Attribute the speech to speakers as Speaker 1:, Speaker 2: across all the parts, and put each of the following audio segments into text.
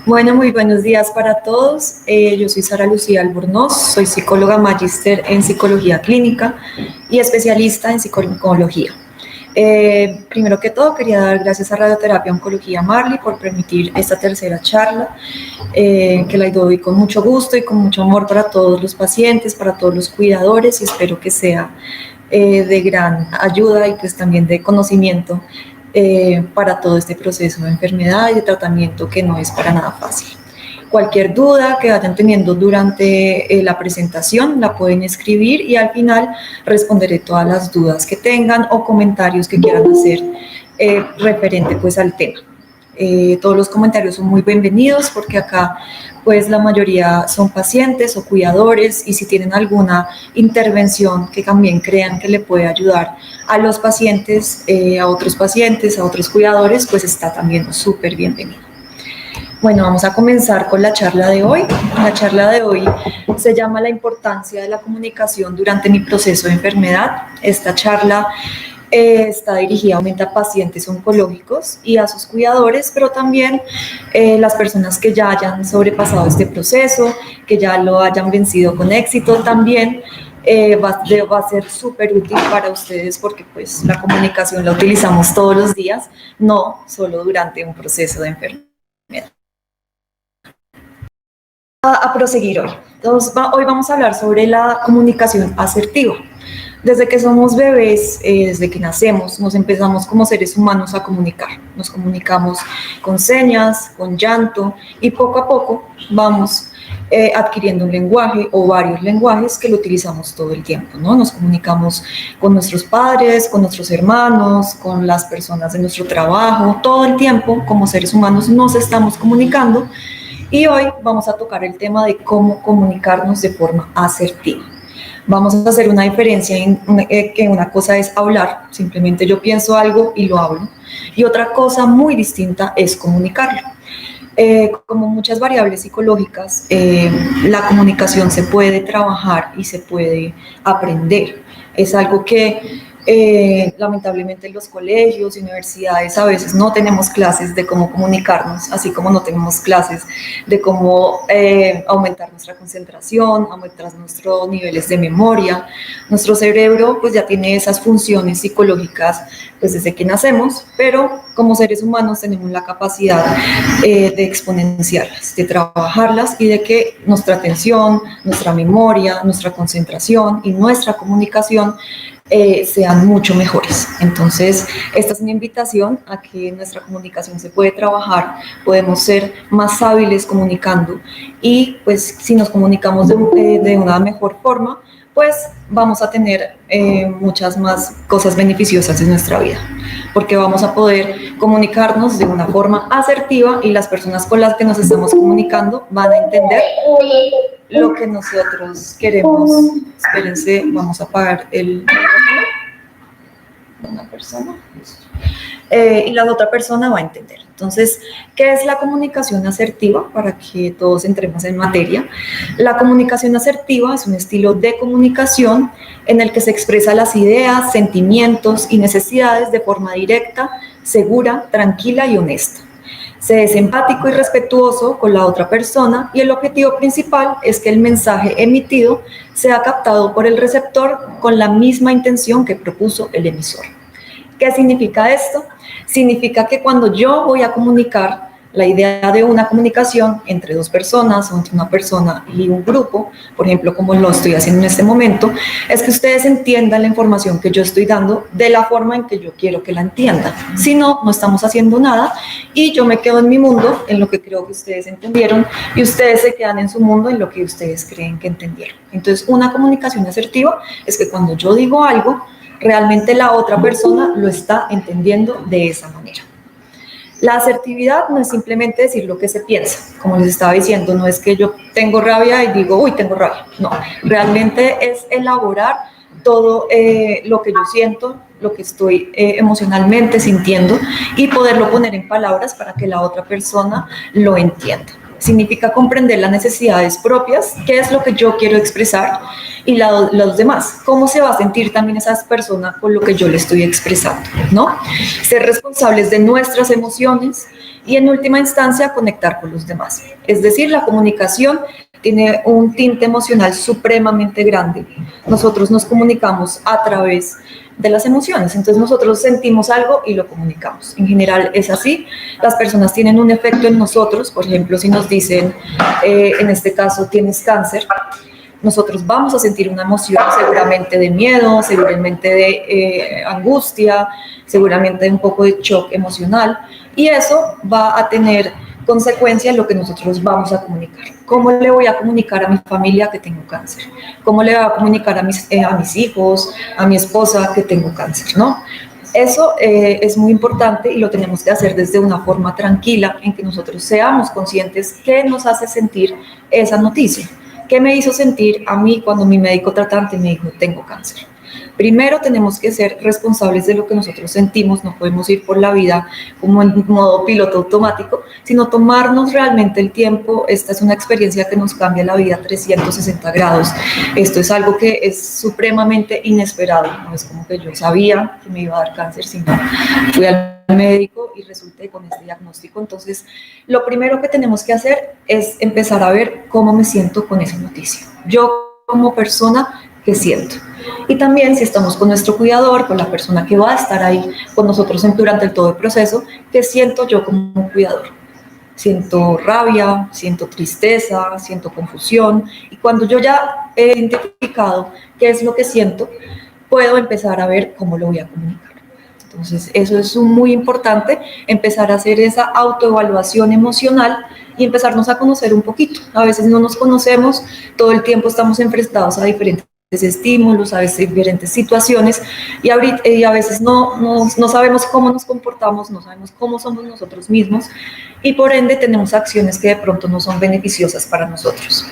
Speaker 1: Bueno, muy buenos días para todos. Yo soy Sara Lucía Albornoz, soy psicóloga magíster en psicología clínica y especialista en psicología. Primero que todo, quería dar gracias a Radioterapia Oncología Marley por permitir esta tercera charla, que la doy con mucho gusto y con mucho amor para todos los pacientes, para todos los cuidadores, y espero que sea de gran ayuda y pues también de conocimiento para todo este proceso de enfermedad y de tratamiento que no es para nada fácil. Cualquier duda que vayan teniendo durante la presentación la pueden escribir y al final responderé todas las dudas que tengan o comentarios que quieran hacer referente pues al tema. Todos los comentarios son muy bienvenidos porque acá pues la mayoría son pacientes o cuidadores, y si tienen alguna intervención que también crean que le puede ayudar a los pacientes, a otros cuidadores, pues está también súper bienvenido. Bueno, vamos a comenzar con la charla de hoy. La charla de hoy se llama La importancia de la comunicación durante mi proceso de enfermedad. Esta charla está dirigida a pacientes oncológicos y a sus cuidadores, pero también las personas que ya hayan sobrepasado este proceso, que ya lo hayan vencido con éxito también. Va a ser súper útil para ustedes porque pues la comunicación la utilizamos todos los días, no solo durante un proceso de enfermedad. A proseguir hoy. Entonces, hoy vamos a hablar sobre la comunicación asertiva. Desde que somos bebés, desde que nacemos, nos empezamos como seres humanos a comunicar. Nos comunicamos con señas, con llanto, y poco a poco vamos adquiriendo un lenguaje o varios lenguajes que lo utilizamos todo el tiempo, ¿no? Nos comunicamos con nuestros padres, con nuestros hermanos, con las personas de nuestro trabajo. Todo el tiempo, como seres humanos, nos estamos comunicando. Y hoy vamos a tocar el tema de cómo comunicarnos de forma asertiva. Vamos a hacer una diferencia en que una cosa es hablar, simplemente yo pienso algo y lo hablo, y otra cosa muy distinta es comunicarlo. Como muchas variables psicológicas, la comunicación se puede trabajar y se puede aprender. Es algo que lamentablemente en los colegios y universidades a veces no tenemos clases de cómo comunicarnos, así como no tenemos clases de cómo aumentar nuestra concentración, aumentar nuestros niveles de memoria. Nuestro cerebro pues ya tiene esas funciones psicológicas pues desde que nacemos, pero como seres humanos tenemos la capacidad de exponenciarlas, de trabajarlas, y de que nuestra atención, nuestra memoria, nuestra concentración y nuestra comunicación sean mucho mejores. Entonces, esta es una invitación a que nuestra comunicación se puede trabajar, podemos ser más hábiles comunicando, y pues si nos comunicamos de una mejor forma, pues vamos a tener muchas más cosas beneficiosas en nuestra vida, porque vamos a poder comunicarnos de una forma asertiva y las personas con las que nos estamos comunicando van a entender lo que nosotros queremos. Espérense, vamos a apagar el una persona y la otra persona va a entender. Entonces, ¿qué es la comunicación asertiva? Para que todos entremos en materia. La comunicación asertiva es un estilo de comunicación en el que se expresan las ideas, sentimientos y necesidades de forma directa, segura, tranquila y honesta. Se es empático y respetuoso con la otra persona, y el objetivo principal es que el mensaje emitido sea captado por el receptor con la misma intención que propuso el emisor. ¿Qué significa esto? Significa que cuando yo voy a comunicar, la idea de una comunicación entre dos personas o entre una persona y un grupo, por ejemplo, como lo estoy haciendo en este momento, es que ustedes entiendan la información que yo estoy dando de la forma en que yo quiero que la entiendan. Si no, no estamos haciendo nada y yo me quedo en mi mundo, en lo que creo que ustedes entendieron, y ustedes se quedan en su mundo, en lo que ustedes creen que entendieron. Entonces, una comunicación asertiva es que cuando yo digo algo, realmente la otra persona lo está entendiendo de esa manera. La asertividad no es simplemente decir lo que se piensa, como les estaba diciendo, no es que yo tengo rabia y digo, uy, tengo rabia, no, realmente es elaborar todo lo que yo siento, lo que estoy emocionalmente sintiendo, y poderlo poner en palabras para que la otra persona lo entienda. significa comprender las necesidades propias, qué es lo que yo quiero expresar, y los demás, cómo se va a sentir también esa persona con lo que yo le estoy expresando, ¿no? Ser responsables de nuestras emociones y en última instancia conectar con los demás. Es decir, la comunicación tiene un tinte emocional supremamente grande. Nosotros nos comunicamos a través de las emociones, entonces nosotros sentimos algo y lo comunicamos. En general es así, las personas tienen un efecto en nosotros, por ejemplo, si nos dicen, en este caso, tienes cáncer, nosotros vamos a sentir una emoción seguramente de miedo, seguramente de angustia, seguramente de un poco de shock emocional, y eso va a tener consecuencia en lo que nosotros vamos a comunicar. ¿Cómo le voy a comunicar a mi familia que tengo cáncer? ¿Cómo le voy a comunicar a mis hijos, a mi esposa que tengo cáncer, ¿no? Eso es muy importante y lo tenemos que hacer desde una forma tranquila, en que nosotros seamos conscientes qué nos hace sentir esa noticia. ¿Qué me hizo sentir a mí cuando mi médico tratante me dijo, tengo cáncer? Primero tenemos que ser responsables de lo que nosotros sentimos, no podemos ir por la vida como en modo piloto automático, sino tomarnos realmente el tiempo. Esta es una experiencia que nos cambia la vida 360 grados. Esto es algo que es supremamente inesperado, no es como que yo sabía que me iba a dar cáncer, sino fui al médico y resulté con este diagnóstico. Entonces, lo primero que tenemos que hacer es empezar a ver cómo me siento con esa noticia. Yo como persona, ¿qué siento? Y también si estamos con nuestro cuidador, con la persona que va a estar ahí con nosotros durante todo el proceso, ¿qué siento yo como cuidador? Siento rabia, siento tristeza, siento confusión, y cuando yo ya he identificado qué es lo que siento, puedo empezar a ver cómo lo voy a comunicar. Entonces, eso es muy importante, empezar a hacer esa autoevaluación emocional y empezarnos a conocer un poquito. A veces no nos conocemos, todo el tiempo estamos enfrentados a diferentes estímulos, a veces diferentes situaciones, y a veces no sabemos cómo nos comportamos, no sabemos cómo somos nosotros mismos, y por ende tenemos acciones que de pronto no son beneficiosas para nosotros.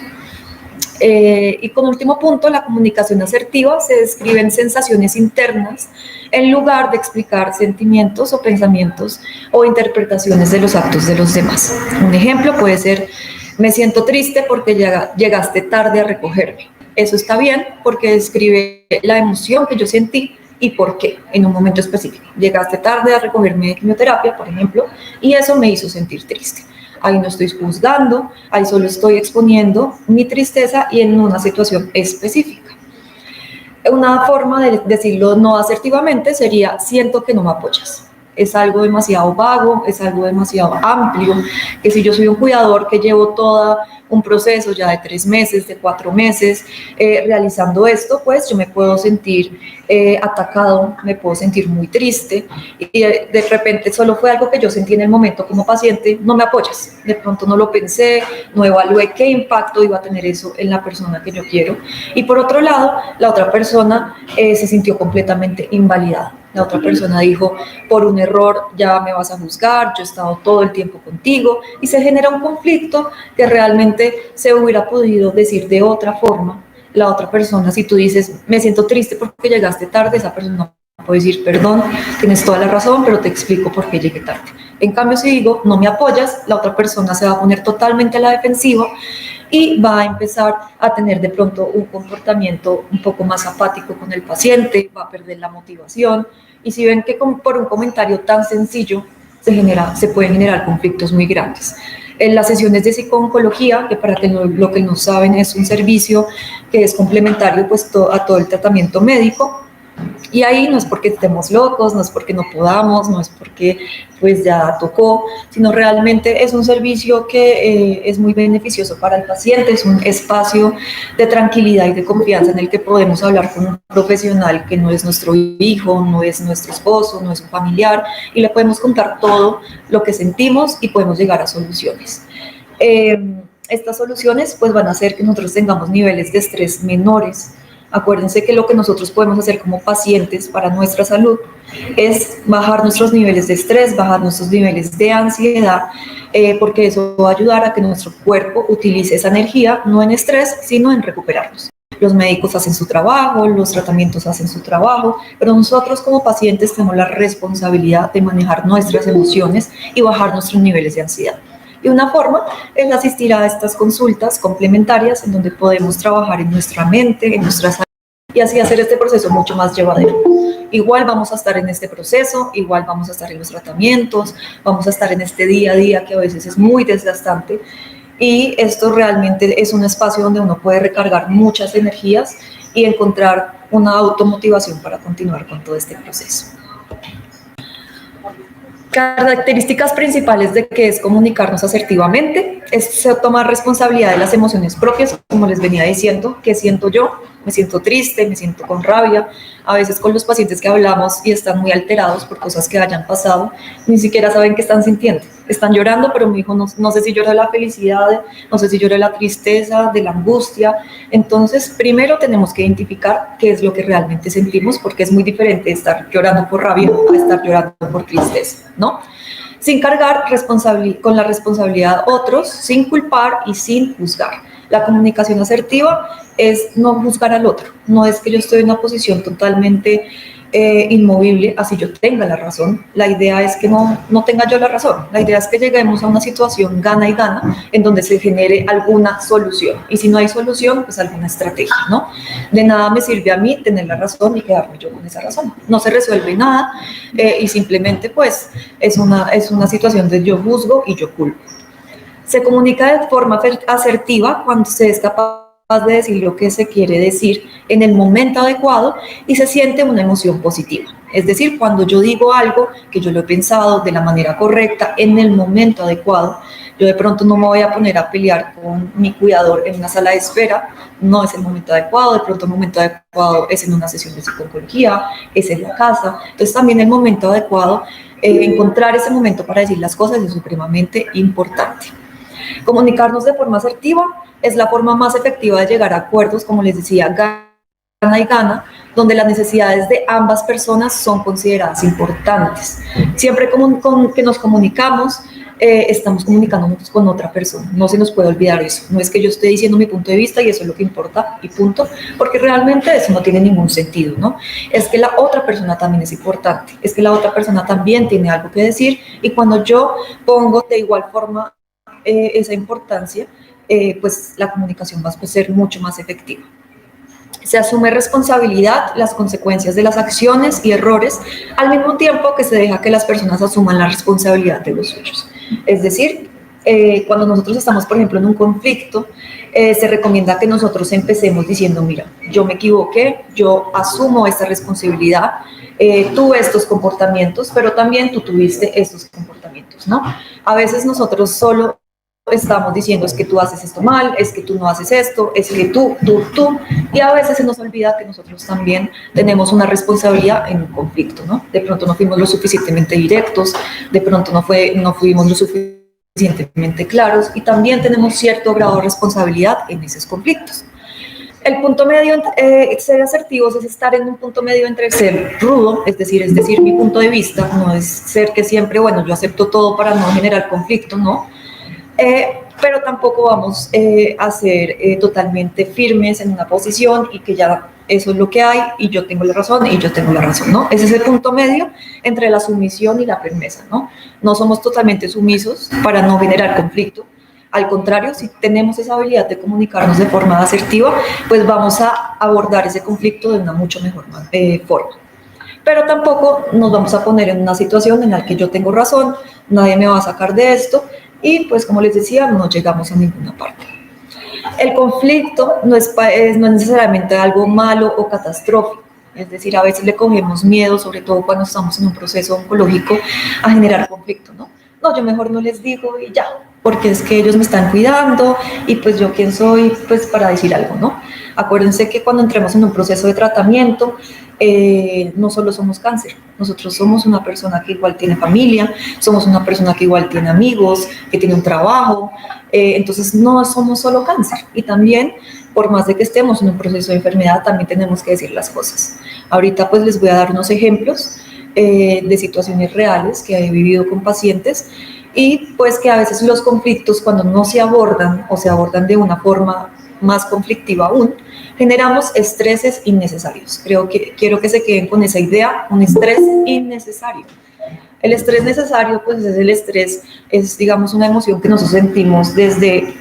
Speaker 1: Y como último punto, la comunicación asertiva se describe en sensaciones internas en lugar de explicar sentimientos o pensamientos o interpretaciones de los actos de los demás. Un ejemplo puede ser, me siento triste porque llegaste tarde a recogerme. Eso está bien porque describe la emoción que yo sentí y por qué en un momento específico. Llegaste tarde a recogerme de quimioterapia, por ejemplo, y eso me hizo sentir triste. Ahí no estoy juzgando, ahí solo estoy exponiendo mi tristeza y en una situación específica. Una forma de decirlo no asertivamente sería, siento que no me apoyas. Es algo demasiado vago, es algo demasiado amplio, que si yo soy un cuidador que llevo todo un proceso ya de 3 meses, de 4 meses, realizando esto, pues yo me puedo sentir atacado, me puedo sentir muy triste, y de repente solo fue algo que yo sentí en el momento como paciente, no me apoyas, de pronto no lo pensé, no evalué qué impacto iba a tener eso en la persona que yo quiero, y por otro lado, la otra persona se sintió completamente invalidada. La otra persona dijo, por un error ya me vas a juzgar, yo he estado todo el tiempo contigo, y se genera un conflicto que realmente se hubiera podido decir de otra forma. La otra persona, si tú dices, me siento triste porque llegaste tarde, esa persona puede decir, perdón, tienes toda la razón, pero te explico por qué llegué tarde. En cambio, si digo, no me apoyas, la otra persona se va a poner totalmente a la defensiva y va a empezar a tener de pronto un comportamiento un poco más apático con el paciente, va a perder la motivación, y si ven que por un comentario tan sencillo se pueden generar conflictos muy grandes. En las sesiones de psicooncología, que para lo que no saben es un servicio que es complementario pues, a todo el tratamiento médico, y ahí no es porque estemos locos, no es porque no podamos, no es porque pues ya tocó, sino realmente es un servicio que es muy beneficioso para el paciente, es un espacio de tranquilidad y de confianza en el que podemos hablar con un profesional que no es nuestro hijo, no es nuestro esposo, no es un familiar, y le podemos contar todo lo que sentimos y podemos llegar a soluciones. Estas soluciones pues van a hacer que nosotros tengamos niveles de estrés menores. Acuérdense que lo que nosotros podemos hacer como pacientes para nuestra salud es bajar nuestros niveles de estrés, bajar nuestros niveles de ansiedad, porque eso va a ayudar a que nuestro cuerpo utilice esa energía no en estrés, sino en recuperarnos. Los médicos hacen su trabajo, los tratamientos hacen su trabajo, pero nosotros como pacientes tenemos la responsabilidad de manejar nuestras emociones y bajar nuestros niveles de ansiedad. Y una forma es asistir a estas consultas complementarias en donde podemos trabajar en nuestra mente, en nuestra salud y así hacer este proceso mucho más llevadero. Igual vamos a estar en este proceso, igual vamos a estar en los tratamientos, vamos a estar en este día a día que a veces es muy desgastante y esto realmente es un espacio donde uno puede recargar muchas energías y encontrar una automotivación para continuar con todo este proceso. Características principales de qué es comunicarnos asertivamente es tomar responsabilidad de las emociones propias, como les venía diciendo, qué siento yo, me siento triste, me siento con rabia. A veces con los pacientes que hablamos y están muy alterados por cosas que hayan pasado, ni siquiera saben qué están sintiendo. Están llorando, pero mi hijo no sé si llora de la felicidad, no sé si llora de la tristeza, de la angustia. Entonces, primero tenemos que identificar qué es lo que realmente sentimos, porque es muy diferente estar llorando por rabia a estar llorando por tristeza, ¿no? Sin cargar con la responsabilidad a otros, sin culpar y sin juzgar. La comunicación asertiva es no juzgar al otro, no es que yo estoy en una posición totalmente inmovible, así yo tenga la razón. La idea es que no tenga yo la razón, la idea es que lleguemos a una situación gana y gana, en donde se genere alguna solución, y si no hay solución, pues alguna estrategia, ¿no? De nada me sirve a mí tener la razón y quedarme yo con esa razón, no se resuelve nada, y simplemente pues es una situación de yo juzgo y yo culpo. Se comunica de forma asertiva cuando se es capaz de decir lo que se quiere decir en el momento adecuado y se siente una emoción positiva. Es decir, cuando yo digo algo que yo lo he pensado de la manera correcta, en el momento adecuado, yo de pronto no me voy a poner a pelear con mi cuidador en una sala de espera, no es el momento adecuado, de pronto el momento adecuado es en una sesión de psicología, es en la casa. Entonces también el momento adecuado, encontrar ese momento para decir las cosas es supremamente importante. Comunicarnos de forma asertiva es la forma más efectiva de llegar a acuerdos, como les decía, gana y gana, donde las necesidades de ambas personas son consideradas importantes. Siempre que nos comunicamos, estamos comunicándonos con otra persona, no se nos puede olvidar eso. No es que yo esté diciendo mi punto de vista y eso es lo que importa y punto, porque realmente eso no tiene ningún sentido, ¿no? Es que la otra persona también es importante, es que la otra persona también tiene algo que decir, y cuando yo pongo de igual forma esa importancia, pues la comunicación va a ser mucho más efectiva. Se asume responsabilidad, las consecuencias de las acciones y errores, al mismo tiempo que se deja que las personas asuman la responsabilidad de los suyos. Es decir, cuando nosotros estamos, por ejemplo, en un conflicto, se recomienda que nosotros empecemos diciendo, mira, yo me equivoqué, yo asumo esta responsabilidad, tuve estos comportamientos, pero también tú tuviste estos comportamientos, ¿no? A veces nosotros solo estamos diciendo es que tú haces esto mal, es que tú no haces esto, es que tú, y a veces se nos olvida que nosotros también tenemos una responsabilidad en un conflicto, ¿no? De pronto no fuimos lo suficientemente directos, de pronto no fuimos lo suficientemente claros, y también tenemos cierto grado de responsabilidad en esos conflictos. El punto medio, ser asertivos es estar en un punto medio entre ser rudo, es decir, mi punto de vista, no es ser que siempre, bueno, yo acepto todo para no generar conflicto, no. Pero tampoco vamos a ser totalmente firmes en una posición y que ya eso es lo que hay y yo tengo la razón y yo tengo la razón, ¿no? Ese es el punto medio entre la sumisión y la firmeza, ¿no? No somos totalmente sumisos para no generar conflicto. Al contrario, si tenemos esa habilidad de comunicarnos de forma asertiva, pues vamos a abordar ese conflicto de una mucho mejor forma. Pero tampoco nos vamos a poner en una situación en la que yo tengo razón, nadie me va a sacar de esto, y pues como les decía, no llegamos a ninguna parte. El conflicto no es necesariamente algo malo o catastrófico, es decir, a veces le cogemos miedo, sobre todo cuando estamos en un proceso oncológico, a generar conflicto, ¿no? No, yo mejor no les digo y ya, porque es que ellos me están cuidando y pues yo quién soy pues para decir algo, ¿no? Acuérdense que cuando entremos en un proceso de tratamiento, no solo somos cáncer, nosotros somos una persona que igual tiene familia, somos una persona que igual tiene amigos, que tiene un trabajo, entonces no somos solo cáncer, y también por más de que estemos en un proceso de enfermedad, también tenemos que decir las cosas. Ahorita pues les voy a dar unos ejemplos de situaciones reales que he vivido con pacientes, y pues que a veces los conflictos, cuando no se abordan o se abordan de una forma más conflictiva aún, generamos estreses innecesarios. Quiero que se queden con esa idea, un estrés innecesario. El estrés necesario, pues es el estrés, es digamos una emoción que nosotros sentimos desde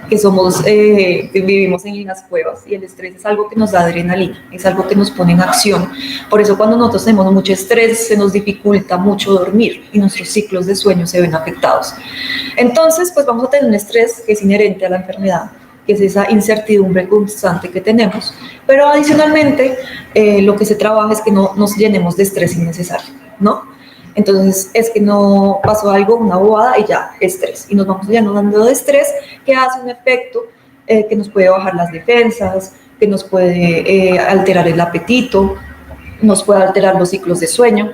Speaker 1: que somos, que vivimos en las cuevas, y el estrés es algo que nos da adrenalina, es algo que nos pone en acción. Por eso cuando nosotros tenemos mucho estrés se nos dificulta mucho dormir y nuestros ciclos de sueño se ven afectados. Entonces, pues vamos a tener un estrés que es inherente a la enfermedad, que es esa incertidumbre constante que tenemos, pero adicionalmente lo que se trabaja es que no nos llenemos de estrés innecesario, ¿no? Entonces es que no pasó algo, una bobada y ya, estrés. Y nos vamos llenando de estrés que hace un efecto que nos puede bajar las defensas, que nos puede alterar el apetito, nos puede alterar los ciclos de sueño.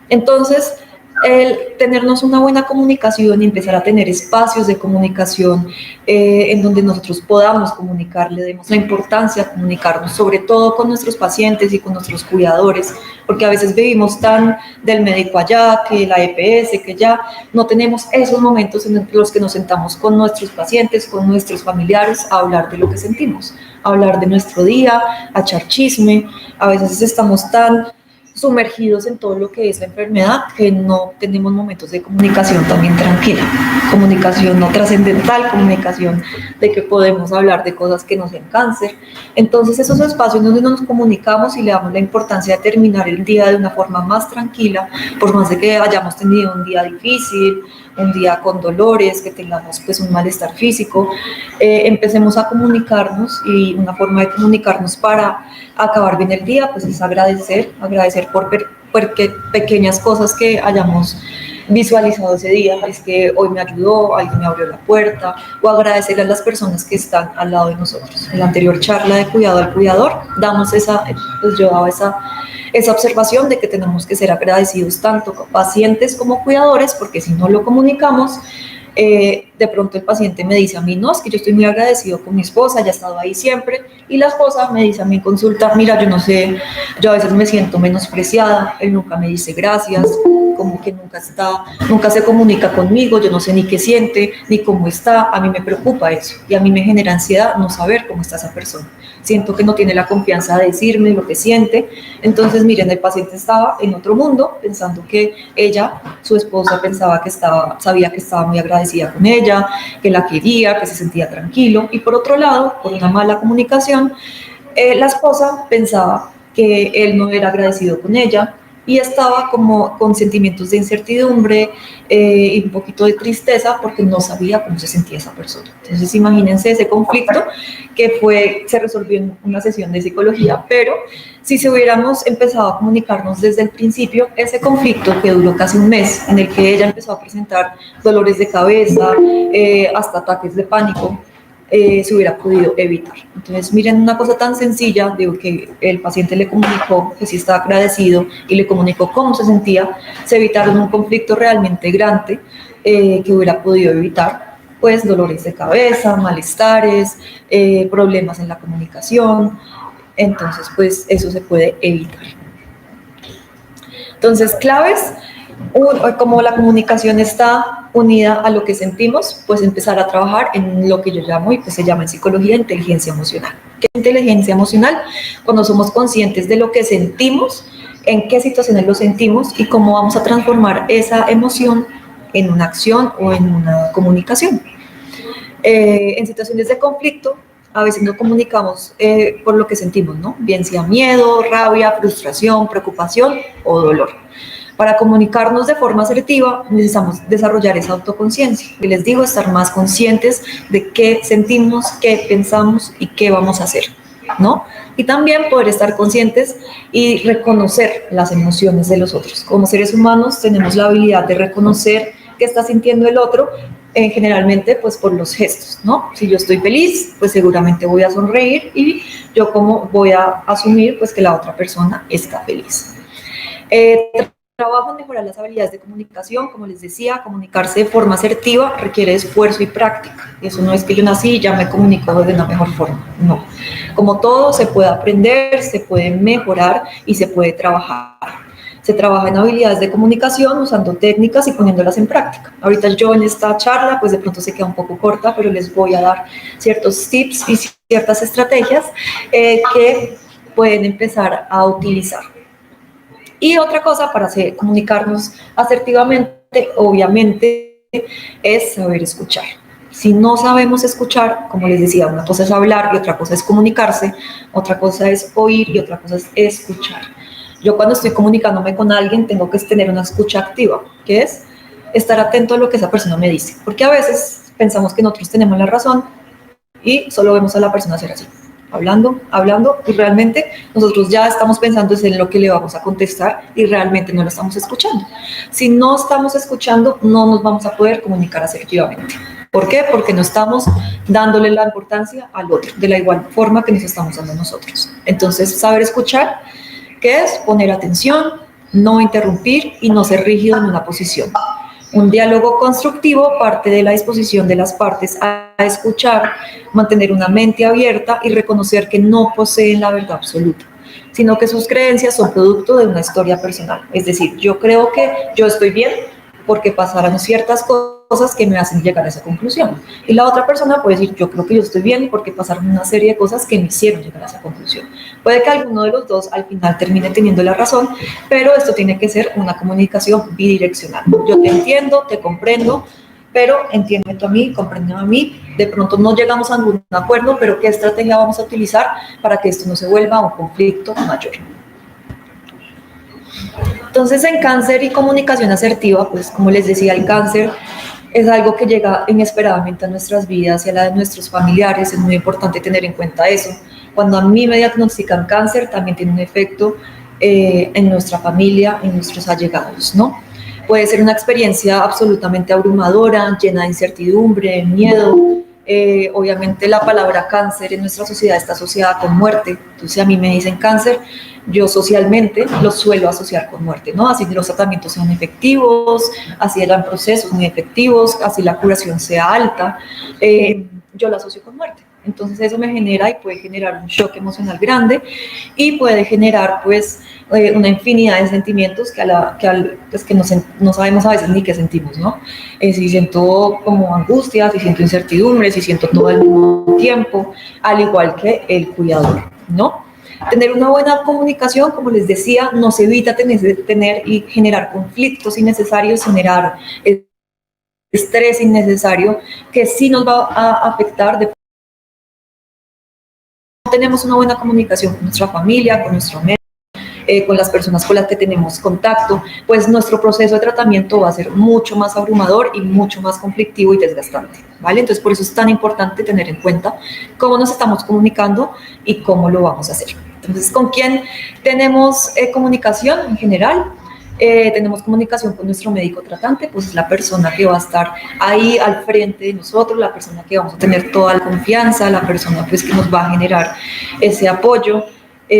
Speaker 1: Entonces, el tenernos una buena comunicación y empezar a tener espacios de comunicación en donde nosotros podamos comunicar, le demos la importancia a comunicarnos, sobre todo con nuestros pacientes y con nuestros cuidadores, porque a veces vivimos tan del médico allá, que la EPS, que ya no tenemos esos momentos en los que nos sentamos con nuestros pacientes, con nuestros familiares, a hablar de lo que sentimos, a hablar de nuestro día, a echar chisme. A veces estamos tan sumergidos en todo lo que es la enfermedad que no tenemos momentos de comunicación también tranquila, comunicación no trascendental, comunicación de que podemos hablar de cosas que no sean cáncer. Entonces esos espacios donde nos comunicamos y le damos la importancia de terminar el día de una forma más tranquila, por más de que hayamos tenido un día difícil, un día con dolores, que tengamos pues un malestar físico, empecemos a comunicarnos, y una forma de comunicarnos para acabar bien el día pues es agradecer por pequeñas cosas que hayamos visualizado ese día. Es que hoy me ayudó, alguien me abrió la puerta, o agradecer a las personas que están al lado de nosotros. En la anterior charla de cuidado al cuidador damos pues yo daba esa observación de que tenemos que ser agradecidos tanto pacientes como cuidadores, porque si no lo comunicamos, de pronto el paciente me dice a mí, no, es que yo estoy muy agradecido con mi esposa, ella ha estado ahí siempre, y la esposa me dice a mí en consulta, mira, yo no sé, yo a veces me siento menospreciada, él nunca me dice gracias, como que nunca se comunica conmigo, yo no sé ni qué siente, ni cómo está, a mí me preocupa eso, y a mí me genera ansiedad no saber cómo está esa persona. Siento que no tiene la confianza de decirme lo que siente. Entonces, miren, el paciente estaba en otro mundo, pensando que ella, su esposa, sabía que estaba muy agradecida con ella, que la quería, que se sentía tranquilo, y por otro lado, por una mala comunicación, la esposa pensaba que él no era agradecido con ella, y estaba como con sentimientos de incertidumbre y un poquito de tristeza porque no sabía cómo se sentía esa persona. Entonces imagínense ese conflicto que se resolvió en una sesión de psicología, pero si hubiéramos empezado a comunicarnos desde el principio, ese conflicto que duró casi un mes, en el que ella empezó a presentar dolores de cabeza, hasta ataques de pánico, se hubiera podido evitar. Entonces, miren, una cosa tan sencilla, digo, que el paciente le comunicó que sí estaba agradecido y le comunicó cómo se sentía, se evitaron un conflicto realmente grande que hubiera podido evitar, pues, dolores de cabeza, malestares, problemas en la comunicación. Entonces, pues, eso se puede evitar. Entonces, claves, como la comunicación está unida a lo que sentimos, pues empezar a trabajar en lo que yo llamo, y pues se llama en psicología, inteligencia emocional. ¿Qué es inteligencia emocional? Cuando somos conscientes de lo que sentimos, en qué situaciones lo sentimos y cómo vamos a transformar esa emoción en una acción o en una comunicación. En situaciones de conflicto, a veces no comunicamos por lo que sentimos, ¿no? Bien sea miedo, rabia, frustración, preocupación o dolor. Para comunicarnos de forma asertiva necesitamos desarrollar esa autoconciencia. Y les digo, estar más conscientes de qué sentimos, qué pensamos y qué vamos a hacer, ¿no? Y también poder estar conscientes y reconocer las emociones de los otros. Como seres humanos tenemos la habilidad de reconocer qué está sintiendo el otro, generalmente pues por los gestos, ¿no? Si yo estoy feliz, pues seguramente voy a sonreír, y yo como voy a asumir pues que la otra persona está feliz. Trabajo en mejorar las habilidades de comunicación. Como les decía, comunicarse de forma asertiva requiere esfuerzo y práctica. Eso no es que yo nací y ya me comunico de una mejor forma, no. Como todo, se puede aprender, se puede mejorar y se puede trabajar. Se trabaja en habilidades de comunicación usando técnicas y poniéndolas en práctica. Ahorita yo en esta charla, pues de pronto se queda un poco corta, pero les voy a dar ciertos tips y ciertas estrategias que pueden empezar a utilizar. Y otra cosa para comunicarnos asertivamente, obviamente, es saber escuchar. Si no sabemos escuchar, como les decía, una cosa es hablar y otra cosa es comunicarse, otra cosa es oír y otra cosa es escuchar. Yo cuando estoy comunicándome con alguien tengo que tener una escucha activa, que es estar atento a lo que esa persona me dice, porque a veces pensamos que nosotros tenemos la razón y solo vemos a la persona hacer así, hablando, hablando, y realmente nosotros ya estamos pensando en lo que le vamos a contestar y realmente no lo estamos escuchando. Si no estamos escuchando, no nos vamos a poder comunicar asertivamente. ¿Por qué? Porque no estamos dándole la importancia al otro, de la igual forma que nos estamos dando nosotros. Entonces, saber escuchar, ¿qué es? Poner atención, no interrumpir y no ser rígido en una posición. Un diálogo constructivo parte de la disposición de las partes a escuchar, mantener una mente abierta y reconocer que no poseen la verdad absoluta, sino que sus creencias son producto de una historia personal. Es decir, yo creo que yo estoy bien porque pasaron ciertas cosas que me hacen llegar a esa conclusión. Y la otra persona puede decir, yo creo que yo estoy bien porque pasaron una serie de cosas que me hicieron llegar a esa conclusión. Puede que alguno de los dos al final termine teniendo la razón, pero esto tiene que ser una comunicación bidireccional. Yo te entiendo, te comprendo, pero entiéndeme tú a mí, compréndeme a mí. De pronto no llegamos a ningún acuerdo, pero ¿qué estrategia vamos a utilizar para que esto no se vuelva un conflicto mayor? Entonces, en cáncer y comunicación asertiva, pues como les decía, el cáncer es algo que llega inesperadamente a nuestras vidas y a la de nuestros familiares. Es muy importante tener en cuenta eso. Cuando a mí me diagnostican cáncer, también tiene un efecto en nuestra familia, en nuestros allegados, ¿no? Puede ser una experiencia absolutamente abrumadora, llena de incertidumbre, miedo. Obviamente la palabra cáncer en nuestra sociedad está asociada con muerte. Entonces, si a mí me dicen cáncer, yo socialmente lo suelo asociar con muerte, ¿no? Así que los tratamientos sean efectivos, así eran procesos muy efectivos, así la curación sea alta, yo lo asocio con muerte. Entonces eso me genera y puede generar un shock emocional grande y puede generar pues una infinidad de sentimientos que no sabemos a veces ni qué sentimos, ¿no? Si siento como angustia, si siento incertidumbre, si siento todo al mismo tiempo, al igual que el cuidador, ¿no? Tener una buena comunicación, como les decía, nos evita tener y generar conflictos innecesarios, generar estrés innecesario que sí nos va a afectar. Tenemos una buena comunicación con nuestra familia, con nuestro médico, con las personas con las que tenemos contacto, pues nuestro proceso de tratamiento va a ser mucho más abrumador y mucho más conflictivo y desgastante, ¿vale? Entonces, por eso es tan importante tener en cuenta cómo nos estamos comunicando y cómo lo vamos a hacer. Entonces, ¿con quién tenemos comunicación en general? Tenemos comunicación con nuestro médico tratante, pues es la persona que va a estar ahí al frente de nosotros, la persona que vamos a tener toda la confianza, la persona pues que nos va a generar ese apoyo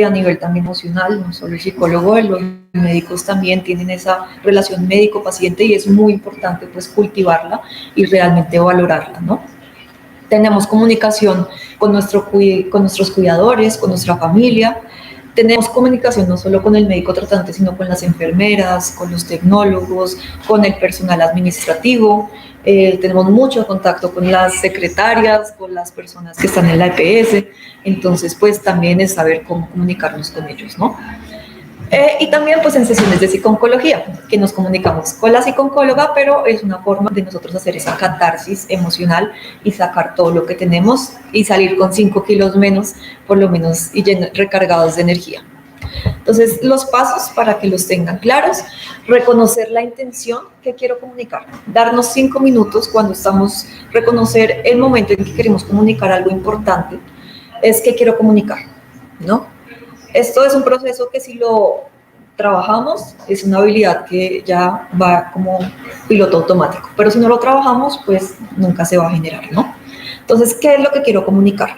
Speaker 1: a nivel también emocional. No solo el psicólogo, los médicos también tienen esa relación médico-paciente y es muy importante pues cultivarla y realmente valorarla, ¿no? Tenemos comunicación con nuestros cuidadores, con nuestra familia. Tenemos comunicación no solo con el médico tratante, sino con las enfermeras, con los tecnólogos, con el personal administrativo. Tenemos mucho contacto con las secretarias, con las personas que están en la EPS. Entonces, pues también es saber cómo comunicarnos con ellos, ¿no? Y también pues en sesiones de psiconcología, que nos comunicamos con la psicóloga, pero es una forma de nosotros hacer esa catarsis emocional y sacar todo lo que tenemos y salir con 5 kilos menos, por lo menos, y recargados de energía. Entonces, los pasos para que los tengan claros: reconocer la intención que quiero comunicar, darnos 5 minutos cuando reconocer el momento en que queremos comunicar algo importante, es que quiero comunicar, ¿no? Esto es un proceso que si lo trabajamos, es una habilidad que ya va como piloto automático, pero si no lo trabajamos, pues nunca se va a generar, ¿no? Entonces, ¿qué es lo que quiero comunicar?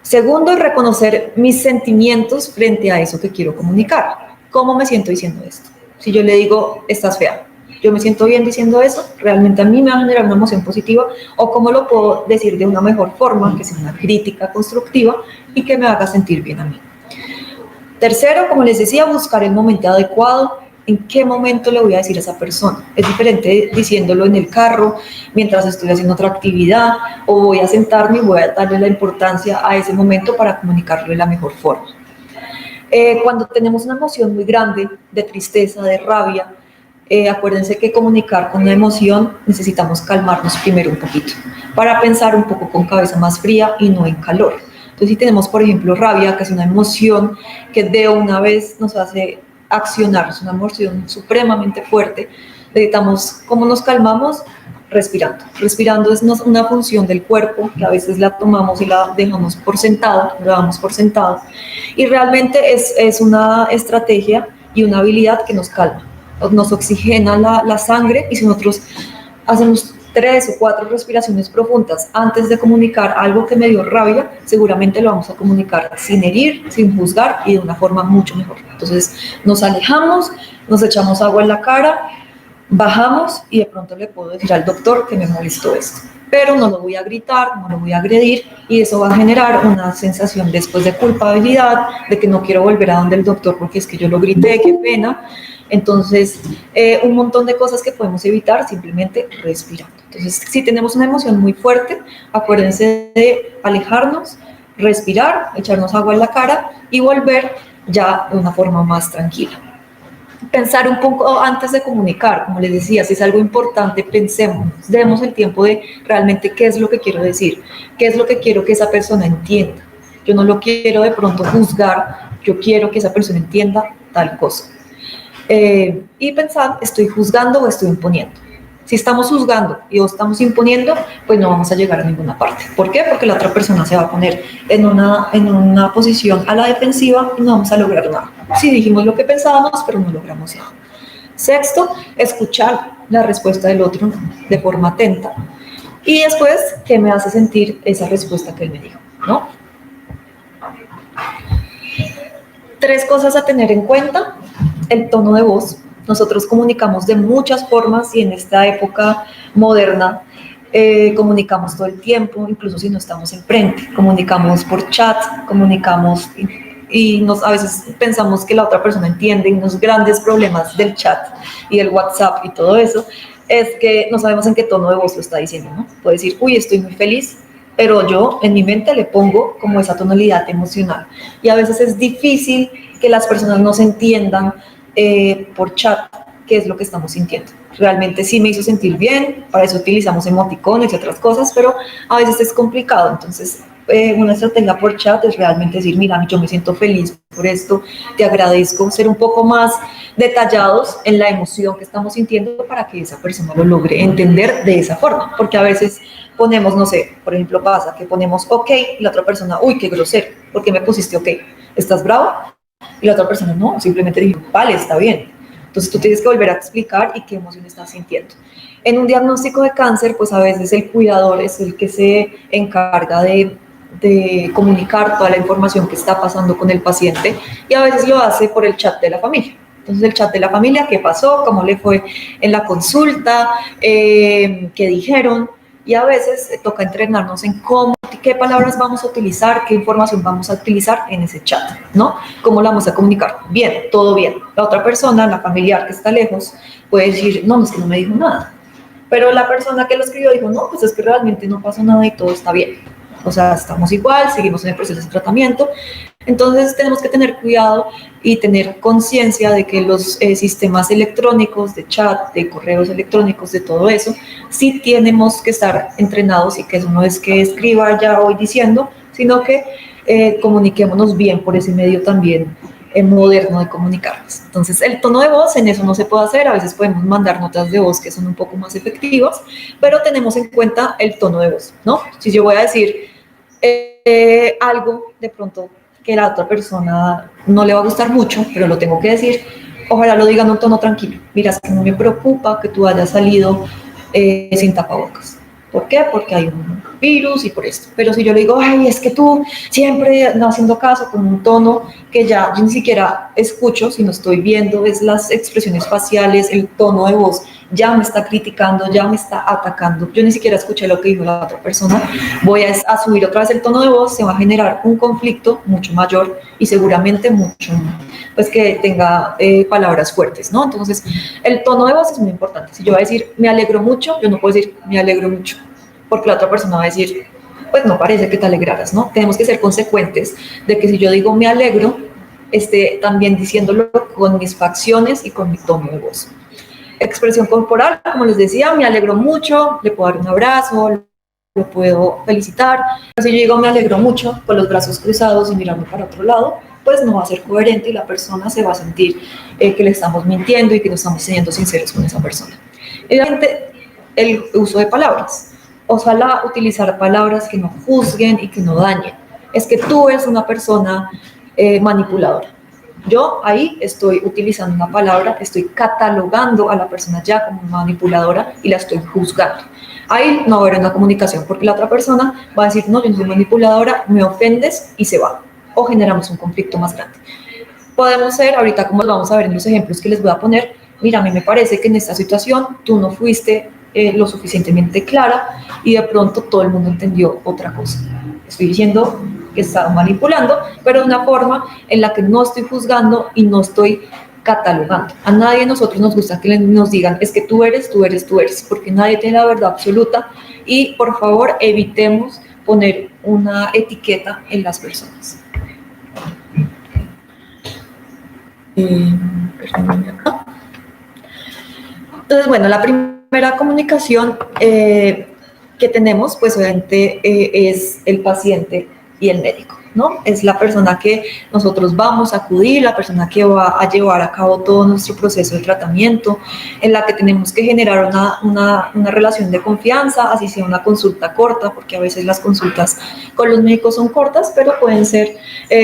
Speaker 1: Segundo, reconocer mis sentimientos frente a eso que quiero comunicar. ¿Cómo me siento diciendo esto? Si yo le digo, estás fea, ¿yo me siento bien diciendo eso? ¿Realmente a mí me va a generar una emoción positiva? ¿O cómo lo puedo decir de una mejor forma, que sea una crítica constructiva y que me haga sentir bien a mí? Tercero, como les decía, buscar el momento adecuado. ¿En qué momento le voy a decir a esa persona? Es diferente diciéndolo en el carro, mientras estoy haciendo otra actividad, o voy a sentarme y voy a darle la importancia a ese momento para comunicarlo de la mejor forma. Cuando tenemos una emoción muy grande de tristeza, de rabia, acuérdense que comunicar con una emoción necesitamos calmarnos primero un poquito para pensar un poco con cabeza más fría y no en calor. Entonces, si tenemos, por ejemplo, rabia, que es una emoción que de una vez nos hace accionar, es una emoción supremamente fuerte, necesitamos, ¿cómo nos calmamos? Respirando. Respirando es una función del cuerpo que a veces la tomamos y la dejamos por sentado, lo damos por sentado, y realmente es una estrategia y una habilidad que nos calma, nos oxigena la sangre, y si nosotros hacemos 3 o 4 respiraciones profundas antes de comunicar algo que me dio rabia, seguramente lo vamos a comunicar sin herir, sin juzgar y de una forma mucho mejor. Entonces nos alejamos, nos echamos agua en la cara, bajamos y de pronto le puedo decir al doctor que me molestó esto, pero no lo voy a gritar, no lo voy a agredir, y eso va a generar una sensación después de culpabilidad, de que no quiero volver a donde el doctor porque es que yo lo grité, qué pena. Entonces, un montón de cosas que podemos evitar simplemente respirando. Entonces, si tenemos una emoción muy fuerte, acuérdense de alejarnos, respirar, echarnos agua en la cara y volver ya de una forma más tranquila. Pensar un poco antes de comunicar, como les decía, si es algo importante, pensemos, demos el tiempo de realmente qué es lo que quiero decir, qué es lo que quiero que esa persona entienda. Yo no lo quiero de pronto juzgar, yo quiero que esa persona entienda tal cosa. Y pensar, ¿estoy juzgando o estoy imponiendo? Si estamos juzgando y o estamos imponiendo, pues no vamos a llegar a ninguna parte. ¿Por qué? Porque la otra persona se va a poner en una posición a la defensiva y no vamos a lograr nada. Sí dijimos lo que pensábamos, pero no logramos nada. Sexto, escuchar la respuesta del otro de forma atenta. Y después, ¿qué me hace sentir esa respuesta que él me dijo? ¿No? 3 cosas a tener en cuenta. El tono de voz. Nosotros comunicamos de muchas formas y en esta época moderna comunicamos todo el tiempo, incluso si no estamos enfrente. Comunicamos por chat, comunicamos y a veces pensamos que la otra persona entiende, y unos grandes problemas del chat y del WhatsApp y todo eso es que no sabemos en qué tono de voz lo está diciendo, ¿no? Puede decir, uy, estoy muy feliz, pero yo en mi mente le pongo como esa tonalidad emocional. Y a veces es difícil que las personas nos entiendan por chat qué es lo que estamos sintiendo. Realmente sí me hizo sentir bien, para eso utilizamos emoticones y otras cosas, pero a veces es complicado. Entonces, una estrategia por chat es realmente decir, mira, yo me siento feliz por esto, te agradezco, ser un poco más detallados en la emoción que estamos sintiendo para que esa persona lo logre entender de esa forma, porque a veces ponemos, no sé, por ejemplo pasa que ponemos ok, y la otra persona, uy, qué grosero, ¿por qué me pusiste ok? ¿Estás bravo? Y la otra persona, no, simplemente dijo, vale, está bien. Entonces tú tienes que volver a explicar y qué emoción estás sintiendo. En un diagnóstico de cáncer, pues a veces el cuidador es el que se encarga de comunicar toda la información que está pasando con el paciente, y a veces lo hace por el chat de la familia. Entonces el chat de la familia, ¿qué pasó? ¿Cómo le fue en la consulta? ¿Qué dijeron? Y a veces toca entrenarnos en cómo, qué palabras vamos a utilizar, qué información vamos a utilizar en ese chat, ¿no? ¿Cómo la vamos a comunicar? Bien, todo bien. La otra persona, la familiar que está lejos, puede decir, no, es que no me dijo nada. Pero la persona que lo escribió dijo, no, pues es que realmente no pasó nada y todo está bien. O sea, estamos igual, seguimos en el proceso de tratamiento. Entonces tenemos que tener cuidado y tener conciencia de que los sistemas electrónicos de chat, de correos electrónicos, de todo eso, sí tenemos que estar entrenados, y que eso no es que escriba ya hoy diciendo, sino que comuniquémonos bien por ese medio también moderno de comunicarnos. Entonces el tono de voz, en eso no se puede hacer, a veces podemos mandar notas de voz que son un poco más efectivas, pero tenemos en cuenta el tono de voz, ¿no? Si yo voy a decir algo de pronto que la otra persona no le va a gustar mucho, pero lo tengo que decir, ojalá lo diga en un tono tranquilo. Mira, es que no me preocupa que tú hayas salido sin tapabocas. ¿Por qué? Porque hay un virus y por esto. Pero si yo le digo, ay, es que tú siempre no haciendo caso, con un tono que ya yo ni siquiera escucho, si no estoy viendo, es las expresiones faciales, el tono de voz, ya me está criticando, ya me está atacando, yo ni siquiera escuché lo que dijo la otra persona, voy a subir otra vez el tono de voz, se va a generar un conflicto mucho mayor y seguramente mucho, pues que tenga palabras fuertes, ¿no? Entonces, el tono de voz es muy importante. Si yo voy a decir, me alegro mucho, yo no puedo decir, me alegro mucho, porque la otra persona va a decir, pues no parece que te alegraras, ¿no? Tenemos que ser consecuentes de que si yo digo me alegro, esté también diciéndolo con mis facciones y con mi tono de voz. Expresión corporal, como les decía, me alegro mucho, le puedo dar un abrazo, lo puedo felicitar. Si yo digo me alegro mucho con los brazos cruzados y mirando para otro lado, pues no va a ser coherente y la persona se va a sentir que le estamos mintiendo y que no estamos siendo sinceros con esa persona. Y obviamente el uso de palabras. Ojalá utilizar palabras que no juzguen y que no dañen. Es que tú eres una persona manipuladora. Yo ahí estoy utilizando una palabra, estoy catalogando a la persona ya como manipuladora y la estoy juzgando. Ahí no va a haber una comunicación porque la otra persona va a decir, no, yo no soy manipuladora, me ofendes y se va. O generamos un conflicto más grande. Podemos ser, ahorita como lo vamos a ver en los ejemplos que les voy a poner, mira, a mí me parece que en esta situación tú no fuiste lo suficientemente clara y de pronto todo el mundo entendió otra cosa. Estoy diciendo que estaba manipulando, pero de una forma en la que no estoy juzgando y no estoy catalogando. A nadie de nosotros nos gusta que nos digan, es que tú eres, porque nadie tiene la verdad absoluta y por favor evitemos poner una etiqueta en las personas. Entonces, bueno, la primera comunicación que tenemos, pues obviamente es el paciente y el médico, ¿no? Es la persona que nosotros vamos a acudir, la persona que va a llevar a cabo todo nuestro proceso de tratamiento, en la que tenemos que generar una relación de confianza, así sea una consulta corta, porque a veces las consultas con los médicos son cortas, pero pueden ser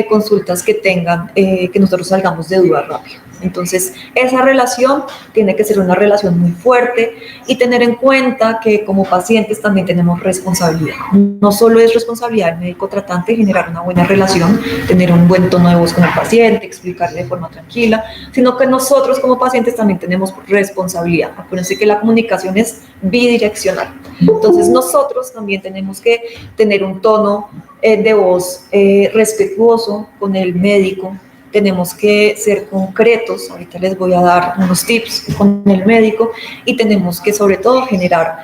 Speaker 1: consultas que tengan, que nosotros salgamos de duda rápido. Entonces, esa relación tiene que ser una relación muy fuerte y tener en cuenta que como pacientes también tenemos responsabilidad. No solo es responsabilidad del médico tratante generar una buena relación, tener un buen tono de voz con el paciente, explicarle de forma tranquila, sino que nosotros como pacientes también tenemos responsabilidad. Acuérdense que la comunicación es bidireccional. Entonces, nosotros también tenemos que tener un tono de voz respetuoso con el médico. Tenemos que ser concretos, ahorita les voy a dar unos tips con el médico y tenemos que sobre todo generar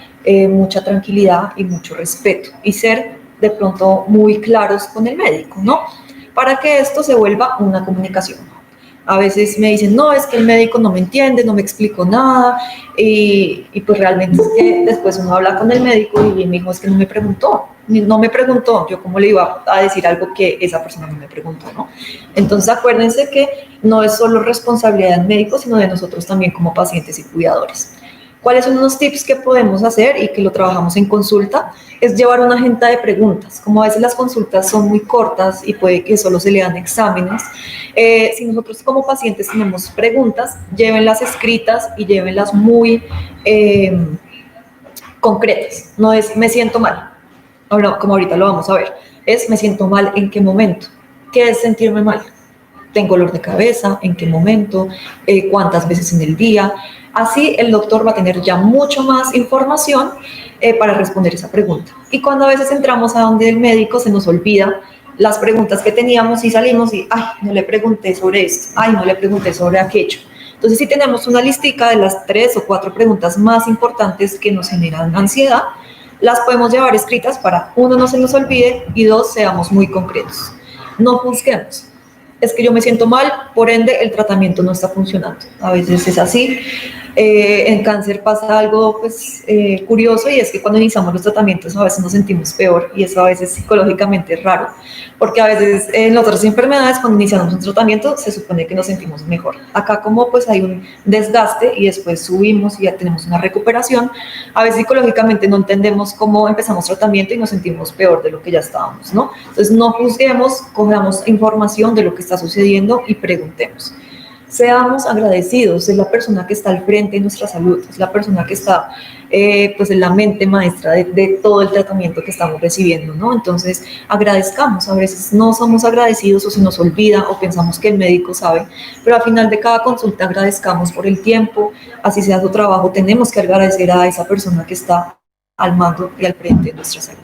Speaker 1: mucha tranquilidad y mucho respeto y ser de pronto muy claros con el médico, ¿no? Para que esto se vuelva una comunicación. A veces me dicen, no, es que el médico no me entiende, no me explicó nada y pues realmente es que después uno habla con el médico y me dijo, es que no me preguntó, yo cómo le iba a decir algo que esa persona no me preguntó, ¿no? Entonces acuérdense que no es solo responsabilidad del médico, sino de nosotros también como pacientes y cuidadores. ¿Cuáles son unos tips que podemos hacer y que lo trabajamos en consulta? Es llevar una agenda de preguntas. Como a veces las consultas son muy cortas y puede que solo se le dan exámenes, si nosotros como pacientes tenemos preguntas, llévenlas escritas y llévenlas muy concretas. No es me siento mal, ahora, como ahorita lo vamos a ver, es me siento mal en qué momento. ¿Qué es sentirme mal? ¿Tengo dolor de cabeza? ¿En qué momento? ¿Cuántas veces en el día? Así el doctor va a tener ya mucho más información para responder esa pregunta. Y cuando a veces entramos a donde el médico se nos olvida las preguntas que teníamos y salimos y, ay, no le pregunté sobre esto, ay, no le pregunté sobre aquello. Entonces, si tenemos una listica de las 3 o 4 preguntas más importantes que nos generan ansiedad, las podemos llevar escritas para, 1, no se nos olvide y 2, seamos muy concretos. No juzguemos. Es que yo me siento mal, por ende el tratamiento no está funcionando. A veces es así. En cáncer pasa algo pues, curioso y es que cuando iniciamos los tratamientos a veces nos sentimos peor y eso a veces psicológicamente es raro, porque a veces en otras enfermedades cuando iniciamos un tratamiento se supone que nos sentimos mejor. Acá como pues hay un desgaste y después subimos y ya tenemos una recuperación, a veces psicológicamente no entendemos cómo empezamos tratamiento y nos sentimos peor de lo que ya estábamos, ¿no? Entonces no juzguemos, cojamos información de lo que está sucediendo y preguntemos. Seamos agradecidos, es la persona que está al frente de nuestra salud, es la persona que está pues en la mente maestra de todo el tratamiento que estamos recibiendo, ¿no? Entonces agradezcamos, a veces no somos agradecidos o se nos olvida o pensamos que el médico sabe, pero al final de cada consulta agradezcamos por el tiempo, así sea su trabajo, tenemos que agradecer a esa persona que está al mando y al frente de nuestra salud.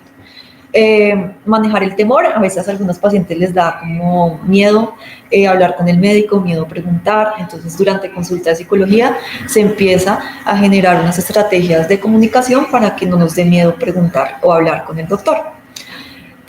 Speaker 1: Manejar el temor, a veces a algunos pacientes les da como miedo hablar con el médico, miedo a preguntar, entonces durante consulta de psicología se empieza a generar unas estrategias de comunicación para que no nos dé miedo preguntar o hablar con el doctor.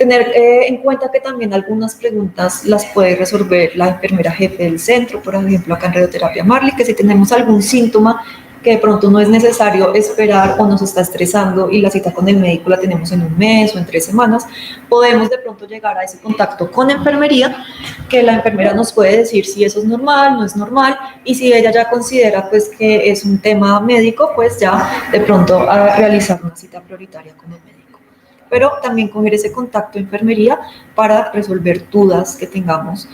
Speaker 1: Tener en cuenta que también algunas preguntas las puede resolver la enfermera jefe del centro, por ejemplo, acá en Radioterapia Marley, que si tenemos algún síntoma que de pronto no es necesario esperar o nos está estresando y la cita con el médico la tenemos en un mes o en 3 semanas, podemos de pronto llegar a ese contacto con enfermería, que la enfermera nos puede decir si eso es normal, no es normal, y si ella ya considera pues que es un tema médico, pues ya de pronto a realizar una cita prioritaria con el médico. Pero también coger ese contacto de enfermería para resolver dudas que tengamos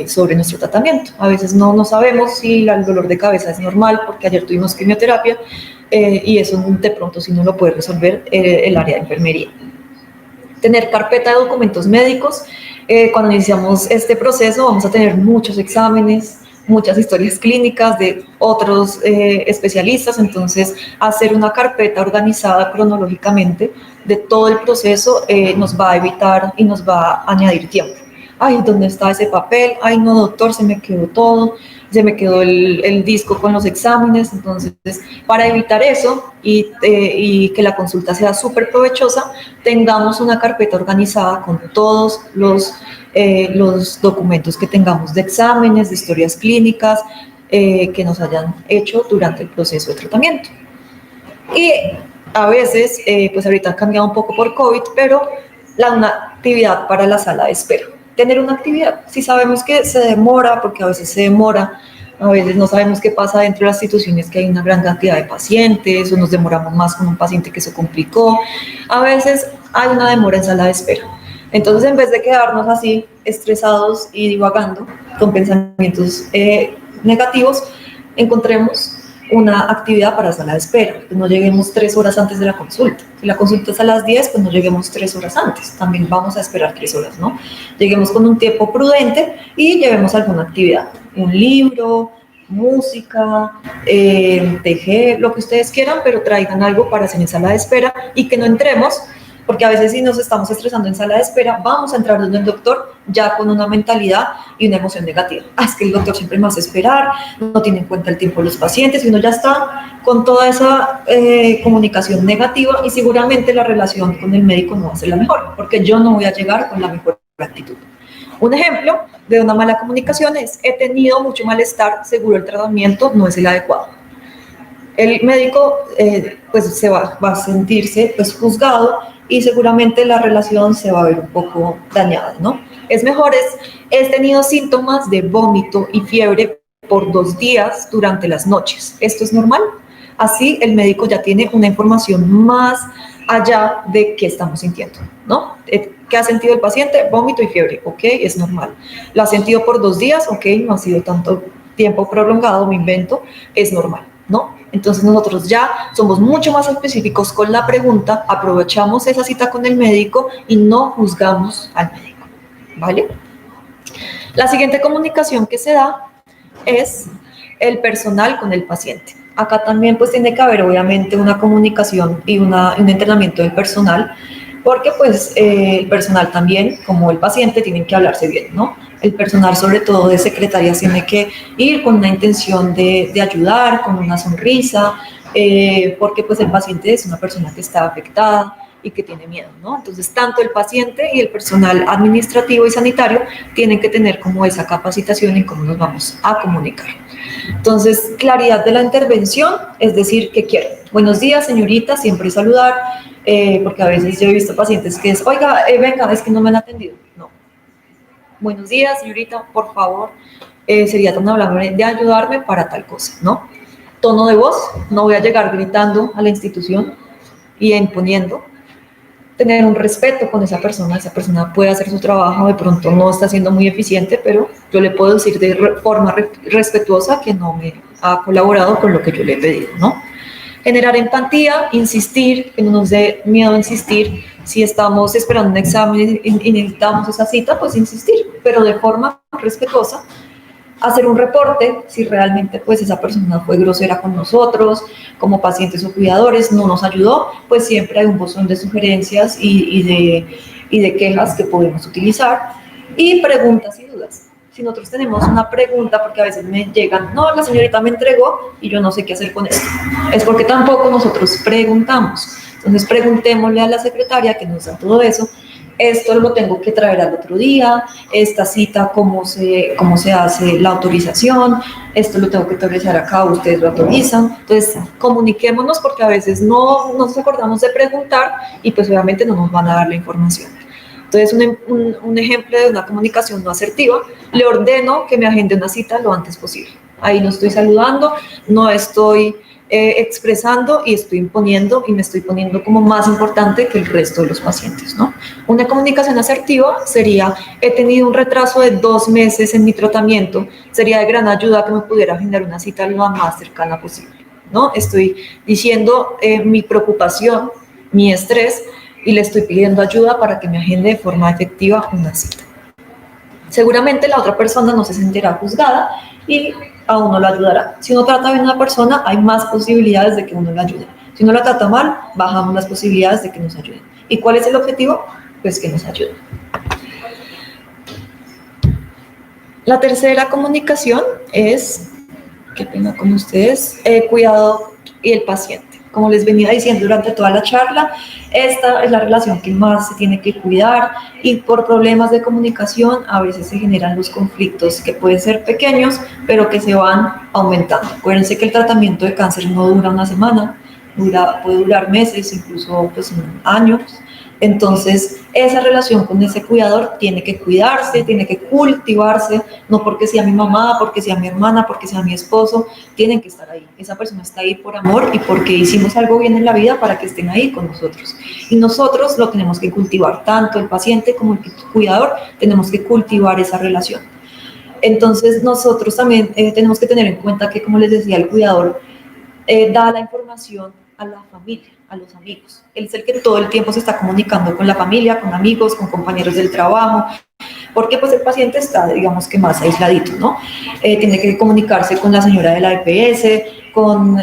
Speaker 1: sobre nuestro tratamiento. A veces no sabemos si el dolor de cabeza es normal, porque ayer tuvimos quimioterapia, y eso de pronto sí no lo puede resolver el área de enfermería. Tener carpeta de documentos médicos. Cuando iniciamos este proceso vamos a tener muchos exámenes, muchas historias clínicas de otros especialistas, entonces hacer una carpeta organizada cronológicamente de todo el proceso nos va a evitar y nos va a añadir tiempo. Ay, ¿dónde está ese papel? Ay, no, doctor, se me quedó todo, se me quedó el disco con los exámenes. Entonces, para evitar eso y que la consulta sea súper provechosa, tengamos una carpeta organizada con todos los documentos que tengamos de exámenes, de historias clínicas que nos hayan hecho durante el proceso de tratamiento. Y a veces, pues ahorita ha cambiado un poco por COVID, pero una actividad para la sala de espera. Tener una actividad, si sabemos que se demora, porque a veces se demora, a veces no sabemos qué pasa dentro de las instituciones, que hay una gran cantidad de pacientes, o nos demoramos más con un paciente que se complicó, a veces hay una demora en sala de espera. Entonces, en vez de quedarnos así estresados y divagando con pensamientos negativos, encontremos una actividad para sala de espera, que no lleguemos 3 horas antes de la consulta. Si la consulta es a las 10, pues no lleguemos 3 horas antes, también vamos a esperar 3 horas, ¿no? Lleguemos con un tiempo prudente y llevemos alguna actividad, un libro, música, tejer, lo que ustedes quieran, pero traigan algo para hacer en sala de espera y que no entremos, porque a veces si nos estamos estresando en sala de espera, vamos a entrar donde el doctor ya con una mentalidad y una emoción negativa. Es que el doctor siempre me hace esperar, no tiene en cuenta el tiempo de los pacientes, y uno ya está con toda esa comunicación negativa, y seguramente la relación con el médico no va a ser la mejor, porque yo no voy a llegar con la mejor actitud. Un ejemplo de una mala comunicación es: he tenido mucho malestar, seguro el tratamiento no es el adecuado. El médico pues va a sentirse pues juzgado, y seguramente la relación se va a ver un poco dañada, ¿no? Es mejor he tenido síntomas de vómito y fiebre por 2 días durante las noches. ¿Esto es normal? Así el médico ya tiene una información más allá de qué estamos sintiendo, ¿no? ¿Qué ha sentido el paciente? Vómito y fiebre, ok, es normal. ¿Lo ha sentido por 2 días? Ok, no ha sido tanto tiempo prolongado, me invento, es normal, ¿no? Entonces nosotros ya somos mucho más específicos con la pregunta, aprovechamos esa cita con el médico y no juzgamos al médico, ¿vale? La siguiente comunicación que se da es el personal con el paciente. Acá también pues tiene que haber obviamente una comunicación y un entrenamiento del personal, porque pues el personal también, como el paciente, tienen que hablarse bien, ¿no? El personal, sobre todo de secretaría, tiene que ir con una intención de ayudar, con una sonrisa, porque pues el paciente es una persona que está afectada y que tiene miedo, ¿no? Entonces, tanto el paciente y el personal administrativo y sanitario tienen que tener como esa capacitación en cómo nos vamos a comunicar. Entonces, claridad de la intervención, es decir, ¿qué quiero? Buenos días, señorita, siempre saludar, porque a veces yo he visto pacientes que es: oiga, venga, es que no me han atendido. No. Buenos días, señorita, por favor, sería tan amable de ayudarme para tal cosa, ¿no? Tono de voz, no voy a llegar gritando a la institución y imponiendo. Tener un respeto con esa persona puede hacer su trabajo, de pronto no está siendo muy eficiente, pero yo le puedo decir de forma respetuosa que no me ha colaborado con lo que yo le he pedido, ¿no? Generar empatía, insistir, que no nos dé miedo insistir. Si estamos esperando un examen y necesitamos esa cita, pues insistir, pero de forma respetuosa. Hacer un reporte si realmente pues esa persona fue grosera con nosotros, como pacientes o cuidadores, no nos ayudó, pues siempre hay un buzón de sugerencias y de quejas que podemos utilizar. Y preguntas y dudas. Si nosotros tenemos una pregunta, porque a veces me llegan: no, la señorita me entregó y yo no sé qué hacer con esto, es porque tampoco nosotros preguntamos. Entonces preguntémosle a la secretaria que nos da todo eso, esto lo tengo que traer al otro día, esta cita, cómo se hace la autorización, esto lo tengo que autorizar acá, ustedes lo autorizan. Entonces, comuniquémonos porque a veces no nos acordamos de preguntar y pues obviamente no nos van a dar la información. Entonces, un ejemplo de una comunicación no asertiva, le ordeno que me agende una cita lo antes posible. Ahí no estoy saludando, no estoy expresando y estoy imponiendo y me estoy poniendo como más importante que el resto de los pacientes, ¿no? Una comunicación asertiva sería, he tenido un retraso de 2 meses en mi tratamiento, sería de gran ayuda que me pudiera agendar una cita lo más cercana posible, ¿no? Estoy diciendo mi preocupación, mi estrés, y le estoy pidiendo ayuda para que me agende de forma efectiva una cita. Seguramente la otra persona no se sentirá juzgada y a uno lo ayudará. Si uno trata bien a una persona, hay más posibilidades de que uno la ayude. Si uno la trata mal, bajamos las posibilidades de que nos ayuden. ¿Y cuál es el objetivo? Pues que nos ayuden. La tercera comunicación es, qué pena con ustedes, cuidado y el paciente. Como les venía diciendo durante toda la charla, esta es la relación que más se tiene que cuidar y por problemas de comunicación a veces se generan los conflictos que pueden ser pequeños, pero que se van aumentando. Acuérdense que el tratamiento de cáncer no dura una semana, puede durar meses, incluso pues, años. Entonces, esa relación con ese cuidador tiene que cuidarse, tiene que cultivarse, no porque sea mi mamá, porque sea mi hermana, porque sea mi esposo, tienen que estar ahí. Esa persona está ahí por amor y porque hicimos algo bien en la vida para que estén ahí con nosotros. Y nosotros lo tenemos que cultivar, tanto el paciente como el cuidador, tenemos que cultivar esa relación. Entonces, nosotros también tenemos que tener en cuenta que, como les decía, el cuidador da la información a la familia, a los amigos. Él es el que todo el tiempo se está comunicando con la familia, con amigos, con compañeros del trabajo, porque pues el paciente está, digamos que más aisladito, ¿no? Tiene que comunicarse con la señora de la EPS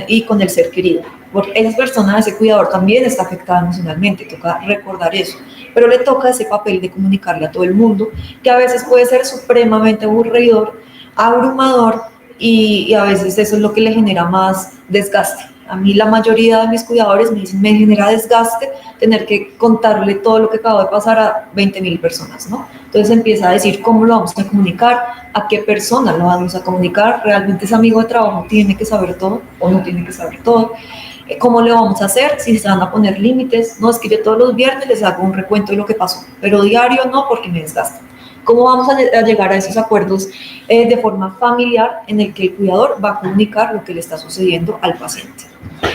Speaker 1: y con el ser querido. Porque esa persona, ese cuidador también está afectada emocionalmente, toca recordar eso. Pero le toca ese papel de comunicarle a todo el mundo, que a veces puede ser supremamente aburridor, abrumador, y a veces eso es lo que le genera más desgaste. A mí la mayoría de mis cuidadores me dicen, me genera desgaste tener que contarle todo lo que acabo de pasar a 20.000 personas, ¿no? Entonces empieza a decir cómo lo vamos a comunicar, a qué persona lo vamos a comunicar, realmente ese amigo de trabajo tiene que saber todo o no tiene que saber todo, cómo le vamos a hacer, si se van a poner límites, no es que yo todos los viernes les hago un recuento de lo que pasó, pero diario no porque me desgasta. ¿Cómo vamos a llegar a esos acuerdos de forma familiar en el que el cuidador va a comunicar lo que le está sucediendo al paciente?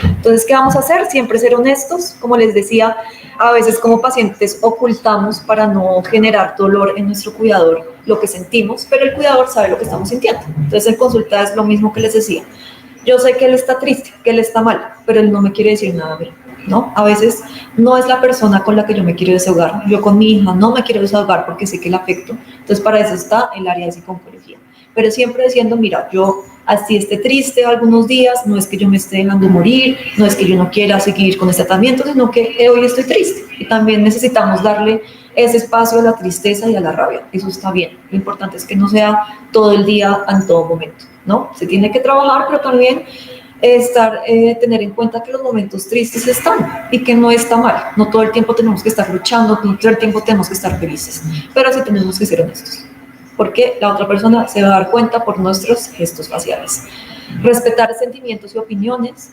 Speaker 1: Entonces, ¿qué vamos a hacer? Siempre ser honestos. Como les decía, a veces como pacientes ocultamos para no generar dolor en nuestro cuidador lo que sentimos, pero el cuidador sabe lo que estamos sintiendo. Entonces, en consulta es lo mismo que les decía. Yo sé que él está triste, que él está mal, pero él no me quiere decir nada a mí, ¿no? A veces no es la persona con la que yo me quiero desahogar. Yo con mi hija no me quiero desahogar porque sé que la afecto. Entonces, para eso está el área de psicología. Pero siempre diciendo, mira, yo así esté triste algunos días, no es que yo me esté dejando morir, no es que yo no quiera seguir con este tratamiento, sino que hoy estoy triste. Y también necesitamos darle ese espacio a la tristeza y a la rabia. Eso está bien. Lo importante es que no sea todo el día, en todo momento, ¿no? Se tiene que trabajar, pero también tener en cuenta que los momentos tristes están y que no está mal. No todo el tiempo tenemos que estar luchando, no todo el tiempo tenemos que estar felices, pero sí tenemos que ser honestos, porque la otra persona se va a dar cuenta por nuestros gestos faciales. Respetar sentimientos y opiniones.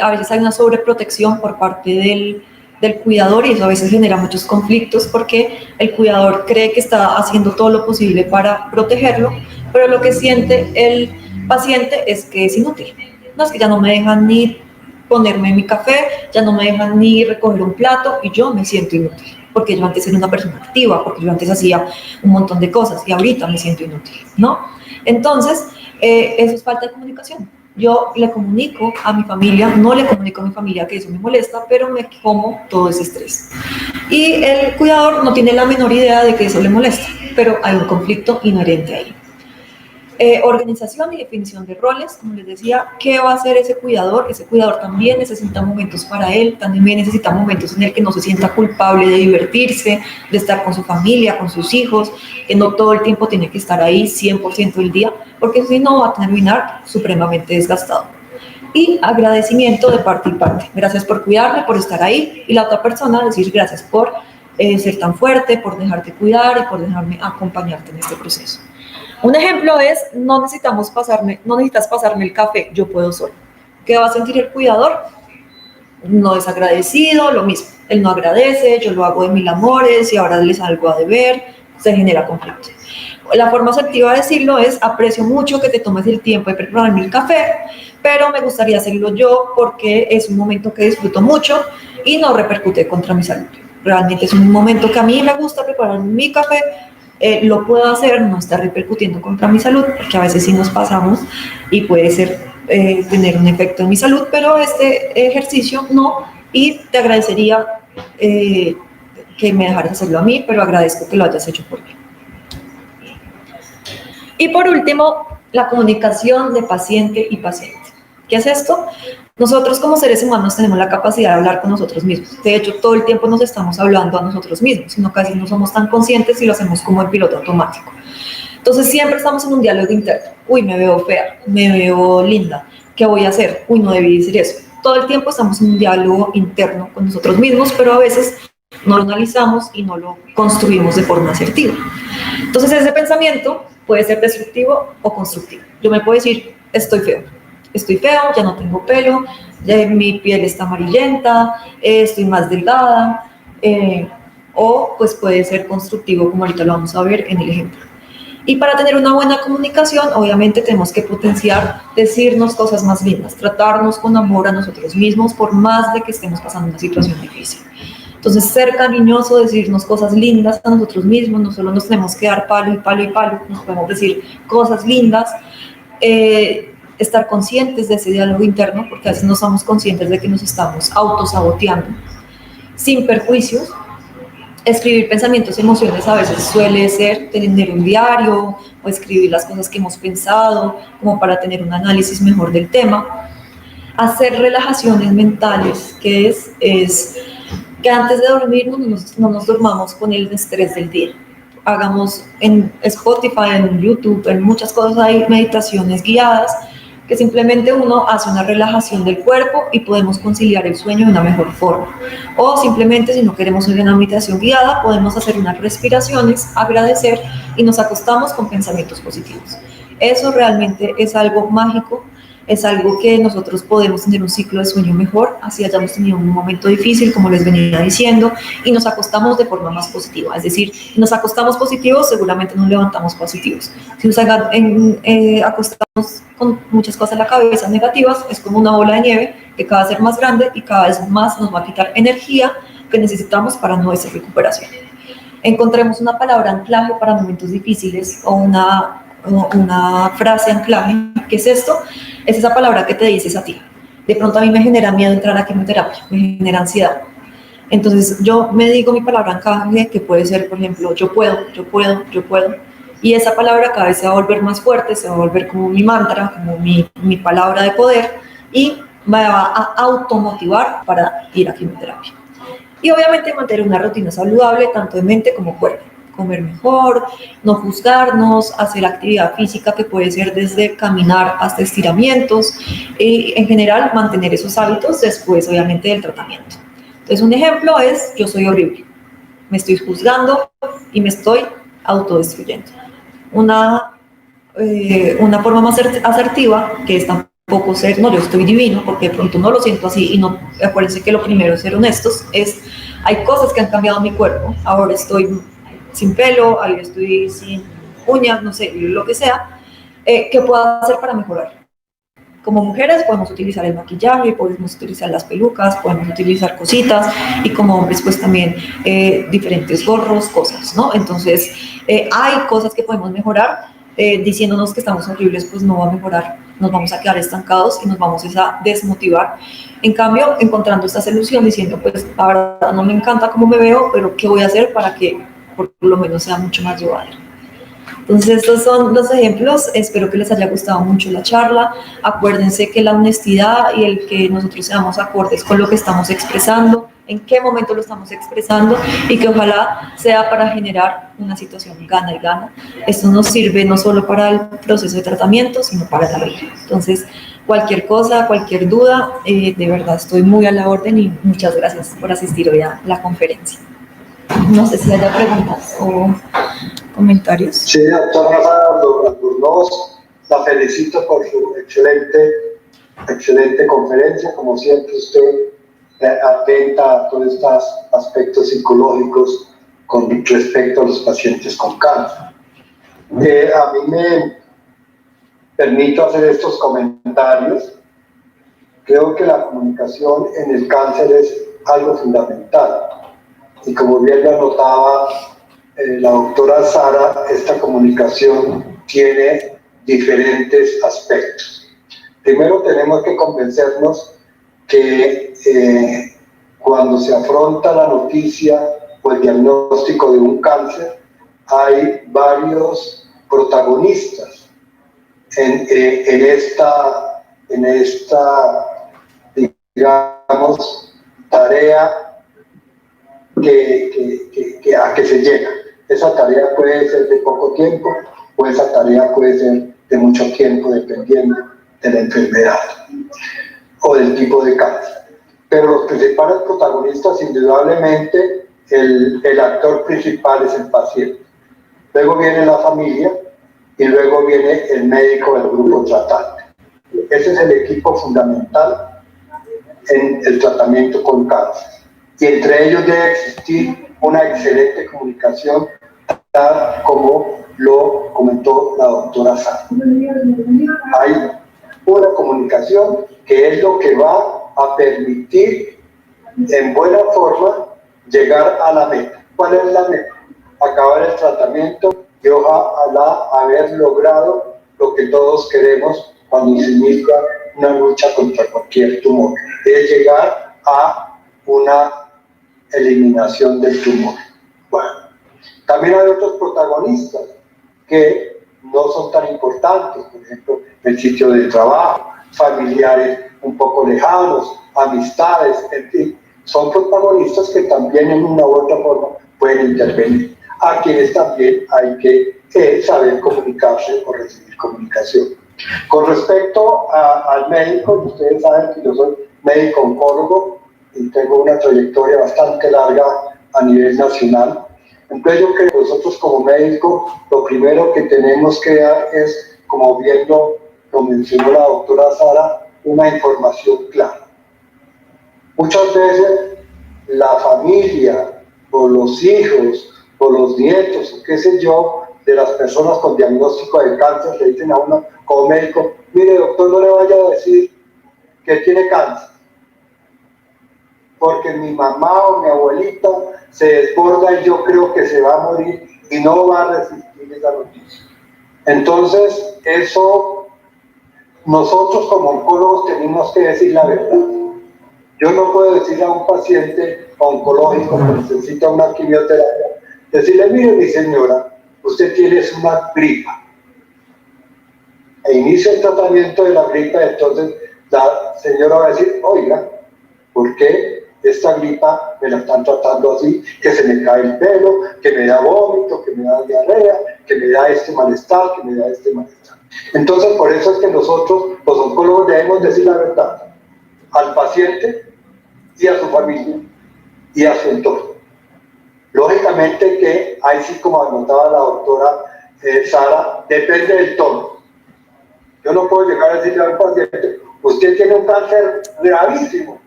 Speaker 1: A veces hay una sobreprotección por parte del cuidador y eso a veces genera muchos conflictos porque el cuidador cree que está haciendo todo lo posible para protegerlo, pero lo que siente el paciente es que es inútil. No, es que ya no me dejan ni ponerme mi café, ya no me dejan ni recoger un plato y yo me siento inútil, porque yo antes era una persona activa, porque yo antes hacía un montón de cosas y ahorita me siento inútil, ¿no? Entonces, eso es falta de comunicación. Yo le comunico a mi familia, no le comunico a mi familia que eso me molesta, pero me como todo ese estrés. Y el cuidador no tiene la menor idea de que eso le molesta, pero hay un conflicto inherente ahí. Organización y definición de roles, como les decía, ¿qué va a hacer ese cuidador? Ese cuidador también necesita momentos para él, también necesita momentos en el que no se sienta culpable de divertirse, de estar con su familia, con sus hijos, que no todo el tiempo tiene que estar ahí 100% del día, porque si no va a terminar supremamente desgastado. Y agradecimiento de parte y parte. Gracias por cuidarme, por estar ahí, y la otra persona decir gracias por ser tan fuerte, por dejarte cuidar y por dejarme acompañarte en este proceso. Un ejemplo es, no necesitas pasarme el café, yo puedo solo. ¿Qué va a sentir el cuidador? No desagradecido, lo mismo. Él no agradece, yo lo hago de mil amores y ahora le salgo a deber, se genera conflicto. La forma asertiva de decirlo es, aprecio mucho que te tomes el tiempo de prepararme el café, pero me gustaría hacerlo yo porque es un momento que disfruto mucho y no repercute contra mi salud. Realmente es un momento que a mí me gusta preparar mi café, lo puedo hacer, no está repercutiendo contra mi salud, porque a veces sí nos pasamos y puede ser tener un efecto en mi salud, pero este ejercicio no, y te agradecería que me dejaras hacerlo a mí, pero agradezco que lo hayas hecho por mí. Y por último, la comunicación de paciente y paciente. ¿Qué es esto? Nosotros como seres humanos tenemos la capacidad de hablar con nosotros mismos. De hecho, todo el tiempo nos estamos hablando a nosotros mismos, sino casi no somos tan conscientes y lo hacemos como en piloto automático. Entonces siempre estamos en un diálogo interno. Uy, me veo fea, me veo linda, ¿qué voy a hacer? Uy, no debí decir eso. Todo el tiempo estamos en un diálogo interno con nosotros mismos, pero a veces no lo analizamos y no lo construimos de forma asertiva. Entonces ese pensamiento puede ser destructivo o constructivo. Yo me puedo decir, estoy feo, ya no tengo pelo, mi piel está amarillenta, estoy más delgada, o pues puede ser constructivo, como ahorita lo vamos a ver en el ejemplo. Y para tener una buena comunicación, obviamente tenemos que potenciar, decirnos cosas más lindas, tratarnos con amor a nosotros mismos, por más de que estemos pasando una situación difícil. Entonces, ser cariñoso, decirnos cosas lindas a nosotros mismos, no solo nos tenemos que dar palo y palo y palo, nos podemos decir cosas lindas, estar conscientes de ese diálogo interno, porque a veces no somos conscientes de que nos estamos autosaboteando, sin perjuicios. Escribir pensamientos y emociones a veces suele ser tener un diario o escribir las cosas que hemos pensado, como para tener un análisis mejor del tema. Hacer relajaciones mentales, que es que antes de dormirnos no nos dormamos con el estrés del día. Hagamos en Spotify, en YouTube, en muchas cosas hay meditaciones guiadas, que simplemente uno hace una relajación del cuerpo y podemos conciliar el sueño de una mejor forma. O simplemente, si no queremos hacer una meditación guiada, podemos hacer unas respiraciones, agradecer y nos acostamos con pensamientos positivos. Eso realmente es algo mágico, es algo que nosotros podemos tener un ciclo de sueño mejor, así hayamos tenido un momento difícil, como les venía diciendo, y nos acostamos de forma más positiva. Es decir, si nos acostamos positivos, seguramente nos levantamos positivos. Si nos acostamos con muchas cosas en la cabeza negativas, es como una bola de nieve que cada vez ser más grande y cada vez más nos va a quitar energía que necesitamos para nuestra recuperación. Encontremos una palabra anclaje para momentos difíciles o una frase anclaje. ¿Qué es esto? Es esa palabra que te dices a ti. De pronto a mí me genera miedo entrar a quimioterapia, me genera ansiedad. Entonces yo me digo mi palabra anclaje, que puede ser, por ejemplo, yo puedo, yo puedo, yo puedo. Y esa palabra cada vez se va a volver más fuerte, se va a volver como mi mantra, como mi palabra de poder, y me va a automotivar para ir a quimioterapia. Y obviamente mantener una rutina saludable, tanto de mente como cuerpo. Comer mejor, no juzgarnos, hacer actividad física que puede ser desde caminar hasta estiramientos, y en general mantener esos hábitos después obviamente del tratamiento. Entonces un ejemplo es, yo soy horrible, me estoy juzgando y me estoy autodestruyendo. Una forma más asertiva, que es tampoco ser, no, yo estoy divino, porque de pronto no lo siento así, y no, acuérdense que lo primero es ser honestos, es, hay cosas que han cambiado mi cuerpo, ahora estoy sin pelo, ahí estoy sin uñas, no sé, lo que sea, ¿qué puedo hacer para mejorar? Como mujeres podemos utilizar el maquillaje, podemos utilizar las pelucas, podemos utilizar cositas, y como hombres pues también diferentes gorros, cosas, ¿no? Entonces hay cosas que podemos mejorar, diciéndonos que estamos horribles pues no va a mejorar, nos vamos a quedar estancados y nos vamos a desmotivar. En cambio, encontrando esta solución, diciendo pues la verdad no me encanta cómo me veo, pero ¿qué voy a hacer para que por lo menos sea mucho más llevadero? Entonces estos son los ejemplos, espero que les haya gustado mucho la charla. Acuérdense que la honestidad y el que nosotros seamos acordes con lo que estamos expresando, en qué momento lo estamos expresando, y que ojalá sea para generar una situación gana y gana. Esto nos sirve no solo para el proceso de tratamiento, sino para la vida. Entonces cualquier cosa, cualquier duda, de verdad estoy muy a la orden, y muchas gracias por asistir hoy a la conferencia. No sé si haya preguntas o comentarios.
Speaker 2: Sí, doctora Albornoz, la felicito por su excelente conferencia. Como siempre, usted atenta a todos estos aspectos psicológicos con respecto a los pacientes con cáncer. A mí me permito hacer estos comentarios. Creo que la comunicación en el cáncer es algo fundamental. Y como bien lo anotaba la doctora Sara, esta comunicación tiene diferentes aspectos. Primero tenemos que convencernos que cuando se afronta la noticia o el diagnóstico de un cáncer, hay varios protagonistas en esta, digamos, tarea a que se llega. Esa tarea puede ser de poco tiempo o esa tarea puede ser de mucho tiempo, dependiendo de la enfermedad o del tipo de cáncer. Pero los principales protagonistas, indudablemente, el actor principal es el paciente. Luego viene la familia y luego viene el médico del grupo tratante. Ese es el equipo fundamental en el tratamiento con cáncer. Y entre ellos debe existir una excelente comunicación, tal como lo comentó la doctora Sara. Hay una comunicación que es lo que va a permitir en buena forma llegar a la meta. ¿Cuál es la meta? Acabar el tratamiento y ojalá haber logrado lo que todos queremos cuando se inicia una lucha contra cualquier tumor, es llegar a una eliminación del tumor. Bueno, también hay otros protagonistas que no son tan importantes, por ejemplo, el sitio de trabajo, familiares un poco lejanos, amistades, en fin, son protagonistas que también en una u otra forma pueden intervenir, a quienes también hay que saber comunicarse o recibir comunicación. Con respecto al médico, ustedes saben que yo soy médico oncólogo y tengo una trayectoria bastante larga a nivel nacional. Entonces yo creo que nosotros como médicos lo primero que tenemos que dar es, como bien lo mencionó la doctora Sara, una información clara. Muchas veces la familia o los hijos o los nietos o qué sé yo de las personas con diagnóstico de cáncer le dicen a uno como médico: mire doctor, no le vaya a decir que tiene cáncer, porque mi mamá o mi abuelita se desborda y yo creo que se va a morir y no va a resistir esa noticia. Entonces, eso nosotros como oncólogos tenemos que decir la verdad. Yo no puedo decir a un paciente oncológico que necesita una quimioterapia, decirle: mire mi señora, usted tiene una gripa. E inicia el tratamiento de la gripa, entonces la señora va a decir: oiga, ¿por qué esta gripa me la están tratando así? Que se me cae el pelo, que me da vómito, que me da diarrea, que me da este malestar, que me da este malestar. Entonces, por eso es que nosotros, los oncólogos, debemos decir la verdad al paciente y a su familia y a su entorno. Lógicamente que ahí sí, como anotaba la doctora Sara, depende del tono. Yo no puedo llegar a decirle a un paciente: usted tiene un cáncer gravísimo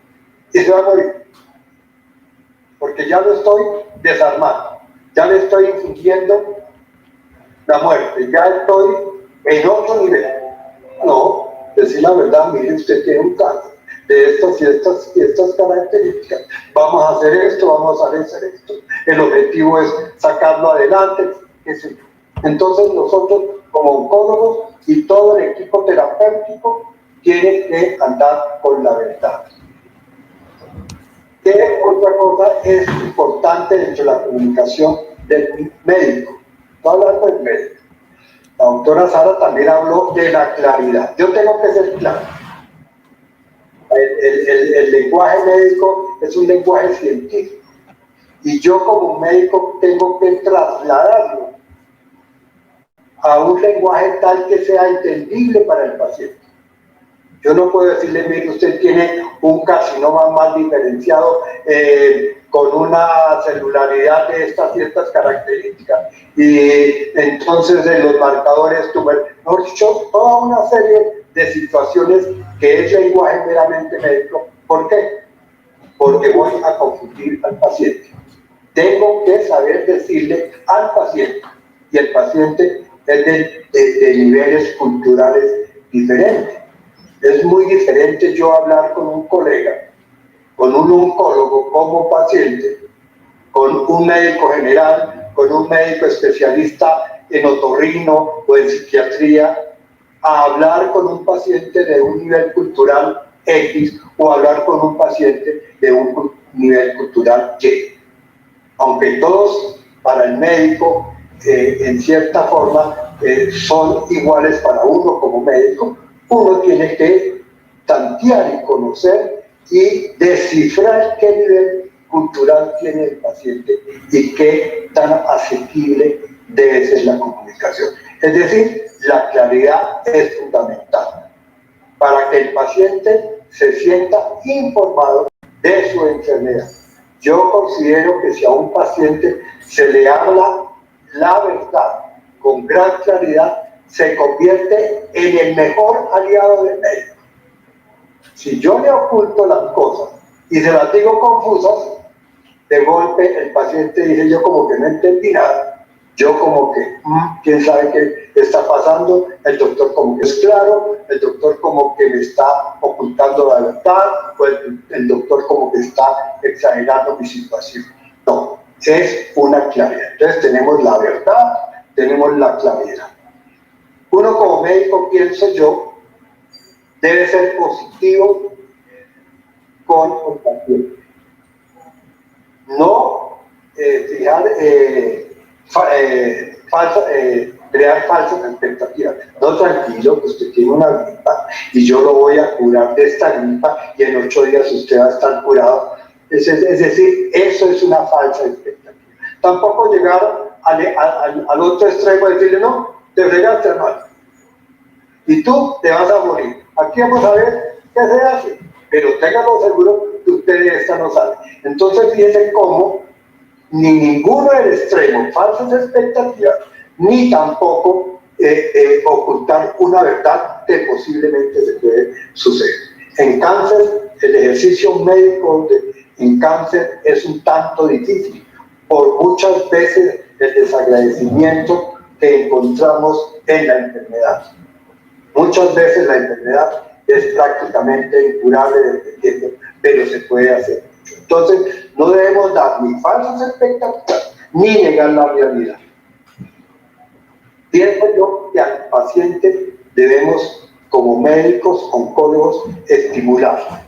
Speaker 2: y se va a morir, porque ya lo estoy desarmando, ya le estoy infligiendo la muerte, ya estoy en otro nivel. No, decir la verdad: mire, usted tiene un cáncer de estas y estas características, vamos a hacer esto, vamos a hacer esto, el objetivo es sacarlo adelante, qué sé yo. Entonces nosotros como oncólogos y todo el equipo terapéutico tiene que andar con la verdad. ¿Qué otra cosa es importante dentro de la comunicación del médico? No hablando del médico. La doctora Sara también habló de la claridad. Yo tengo que ser claro. El lenguaje médico es un lenguaje científico y yo como médico tengo que trasladarlo a un lenguaje tal que sea entendible para el paciente. Yo no puedo decirle, mire, usted tiene un carcinoma más diferenciado, con una celularidad de estas ciertas características, y entonces en los marcadores tumor, toda una serie de situaciones que es lenguaje meramente médico. ¿Por qué? Porque voy a confundir al paciente. Tengo que saber decirle al paciente, y el paciente es de niveles culturales diferentes. Es muy diferente yo hablar con un colega, con un oncólogo como paciente, con un médico general, con un médico especialista en otorrino o en psiquiatría, a hablar con un paciente de un nivel cultural X o hablar con un paciente de un nivel cultural Y. Aunque todos para el médico, en cierta forma, son iguales para uno como médico, uno tiene que tantear y conocer y descifrar qué nivel cultural tiene el paciente y qué tan asequible debe ser la comunicación. Es decir, la claridad es fundamental para que el paciente se sienta informado de su enfermedad. Yo considero que si a un paciente se le habla la verdad con gran claridad, se convierte en el mejor aliado del médico. Si yo le oculto las cosas y se las digo confusas, de golpe el paciente dice, yo como que no entendí nada, yo como que, quién sabe qué está pasando, el doctor como que es claro, el doctor como que me está ocultando la verdad, o el doctor como que está exagerando mi situación. No, es una claridad. Entonces tenemos la verdad, tenemos la claridad. Uno como médico, pienso yo, debe ser positivo con el paciente. No crear falsas expectativas. No, tranquilo, que usted tiene una gripa y yo lo voy a curar de esta gripa y en 8 días usted va a estar curado. Es decir, eso es una falsa expectativa. Tampoco llegar al otro extremo de decirle, no, te fregaste, hermano, y tú te vas a morir. Aquí vamos a ver qué se hace, pero téngalo seguro que usted de esta no sale. Entonces fíjense cómo ni ninguno del extremo, falsas expectativas, ni tampoco ocultar una verdad que posiblemente se puede suceder. En cáncer, el ejercicio médico en cáncer es un tanto difícil, por muchas veces el desagradecimiento que encontramos en la enfermedad. Muchas veces la enfermedad es prácticamente incurable dependiendo, pero se puede hacer mucho. Entonces, no debemos dar ni falsas expectativas, ni negar la realidad. Pienso yo que al paciente debemos, como médicos, oncólogos, estimular.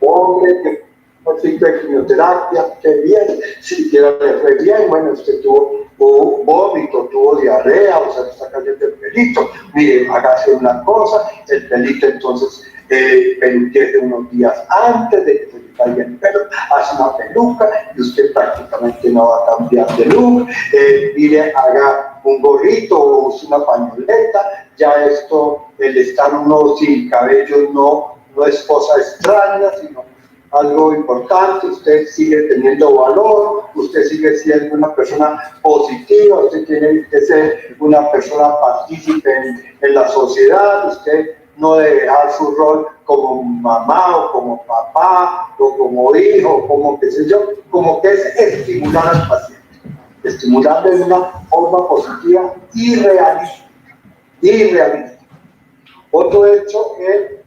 Speaker 2: Hombre, que un ciclo de quimioterapia, qué bien, si siquiera le fue bien, bueno, usted tuvo vómito, tuvo diarrea, o sea, le está cayendo el pelito, mire, hágase una cosa, el pelito entonces peluquee unos días antes de que se le caiga el pelo, hace una peluca y usted prácticamente no va a cambiar de look, mire, haga un gorrito o use una pañoleta, ya esto, el estar uno sin cabello no es cosa extraña, sino algo importante. Usted sigue teniendo valor, usted sigue siendo una persona positiva, usted tiene que ser una persona partícipe en la sociedad, usted no debe dejar su rol como mamá o como papá o como hijo, como qué sé yo, como que es estimular al paciente, estimularle de una forma positiva y realista. Otro hecho es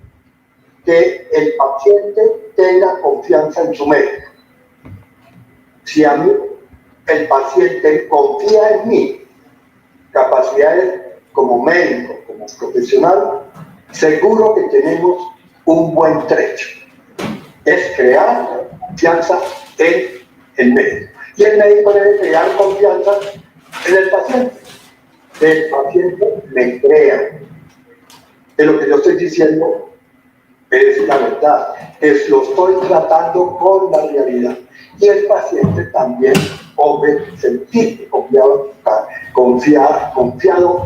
Speaker 2: que el paciente tenga confianza en su médico. Si a mí, el paciente confía en mí, capacidades como médico, como profesional, seguro que tenemos un buen trecho. Es crear confianza en el médico. Y el médico debe crear confianza en el paciente. El paciente me crea de lo que yo estoy diciendo. Es la verdad, lo estoy tratando con la realidad. Y el paciente también puede sentirse confiado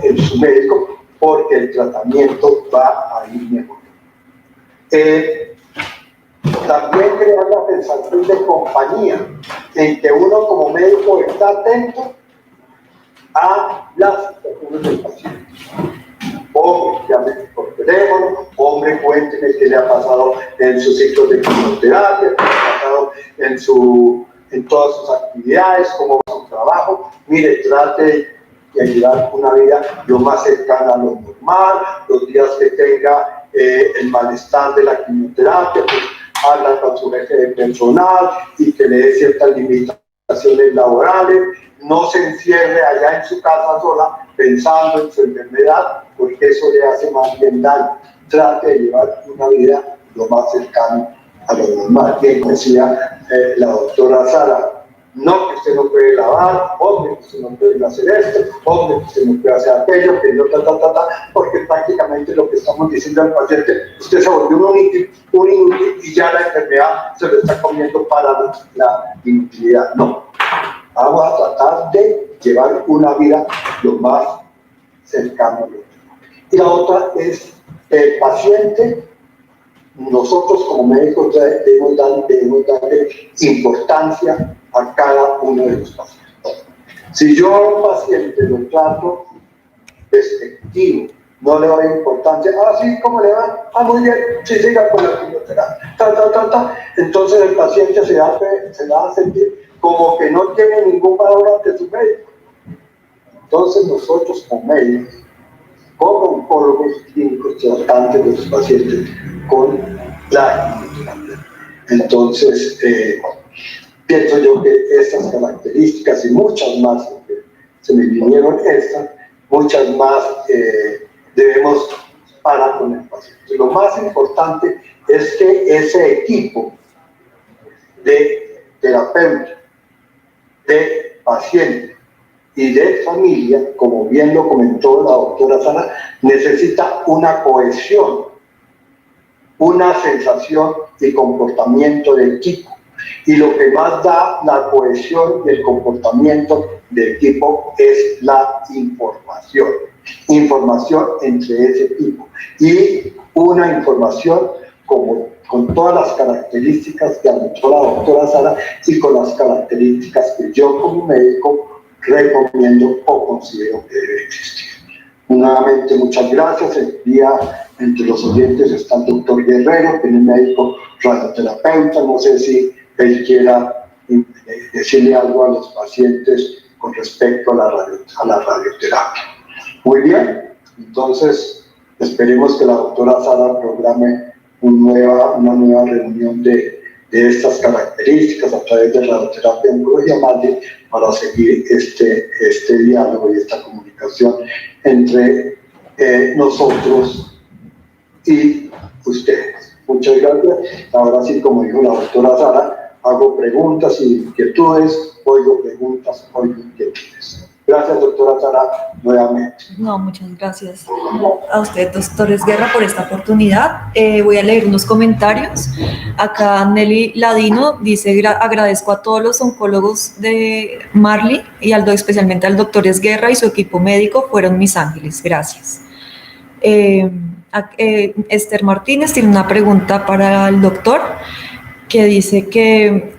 Speaker 2: en su médico, porque el tratamiento va a ir mejor. También crear la sensación de compañía, en que uno como médico está atento a las situaciones del paciente. Hombre, llame por teléfono, hombre, cuénteme qué le ha pasado en sus ciclos de quimioterapia, qué le ha pasado en todas sus actividades, cómo va su trabajo. Mire, trate de llevar una vida lo más cercana a lo normal, los días que tenga el malestar de la quimioterapia, pues habla con su jefe de personal y que le dé ciertas limitaciones laborales. No se encierre allá en su casa sola pensando en su enfermedad, porque eso le hace más bien daño. Trate de llevar una vida lo más cercano a lo normal. Bien decía la doctora Sara, no, que usted no puede lavar, hombre, que usted no puede hacer esto, hombre, que usted no puede hacer aquello, que no, porque prácticamente lo que estamos diciendo al paciente, usted se volvió un inútil y ya la enfermedad se lo está comiendo para la inutilidad. No, vamos a tratar de llevar una vida lo más cercano a lo normal. Y la otra es el paciente. Nosotros como médicos debemos darle importancia a cada uno de los pacientes. Si yo a un paciente lo trato despectivo, no le doy importancia, sí, ¿cómo le va? Muy bien, sí, siga con la quimioterapia, entonces el paciente se va a sentir como que no tiene ningún valor ante su médico. Entonces nosotros como médicos, como oncólogos clínicos tratantes de los pacientes con la quimioterapia. Entonces, pienso yo que estas características y muchas más, se me vinieron estas, muchas más debemos parar con el paciente. Lo más importante es que ese equipo de terapeuta, de paciente y de familia, como bien lo comentó la doctora Sara, necesita una cohesión, una sensación y comportamiento de equipo. Y lo que más da la cohesión y el comportamiento de equipo es la información. Información entre ese equipo. Y una información con todas las características que anotó la doctora Sara y con las características que yo como médico recomiendo o considero que debe existir. Nuevamente, muchas gracias. El día entre los oyentes está el doctor Guerrero, que es médico radioterapeuta. No sé si él quiera decirle algo a los pacientes con respecto a la radioterapia. Muy bien, entonces esperemos que la doctora Sara programe una nueva reunión de estas características a través de radioterapia oncología MALDI para seguir este diálogo y esta comunicación entre nosotros y ustedes. Muchas gracias. Ahora sí, como dijo la doctora Sara, hago preguntas y inquietudes, oigo preguntas, oigo inquietudes. Gracias, doctora Sara, nuevamente.
Speaker 1: No, muchas gracias a usted, doctor Guerra, por esta oportunidad. Voy a leer unos comentarios. Acá Nelly Ladino dice, agradezco a todos los oncólogos de Marley y especialmente al doctor Guerra y su equipo médico, fueron mis ángeles. Gracias. Esther Martínez tiene una pregunta para el doctor, que dice que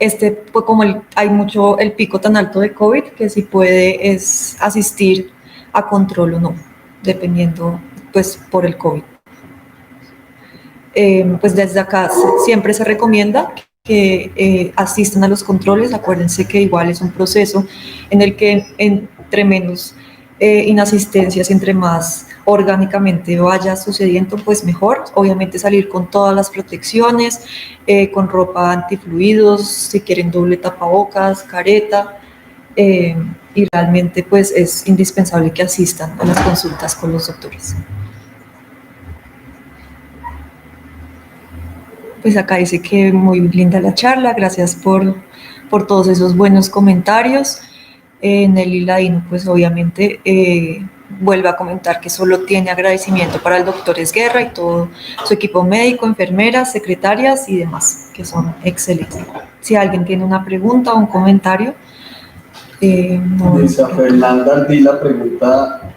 Speaker 1: pues como hay mucho el pico tan alto de COVID, que si puede es asistir a control o no, dependiendo pues por el COVID. Pues desde acá siempre se recomienda que asistan a los controles. Acuérdense que igual es un proceso en el que entre menos inasistencias, entre más orgánicamente vaya sucediendo, pues mejor. Obviamente salir con todas las protecciones, con ropa antifluidos, si quieren doble tapabocas, careta, y realmente pues es indispensable que asistan a las consultas con los doctores. Pues acá dice que muy linda la charla, gracias por todos esos buenos comentarios. Nelly Ladino, pues obviamente vuelve a comentar que solo tiene agradecimiento para el doctor Guerra y todo su equipo médico, enfermeras, secretarias y demás, que son excelentes. Si alguien tiene una pregunta o un comentario.
Speaker 3: Luisa Fernanda Ardila pregunta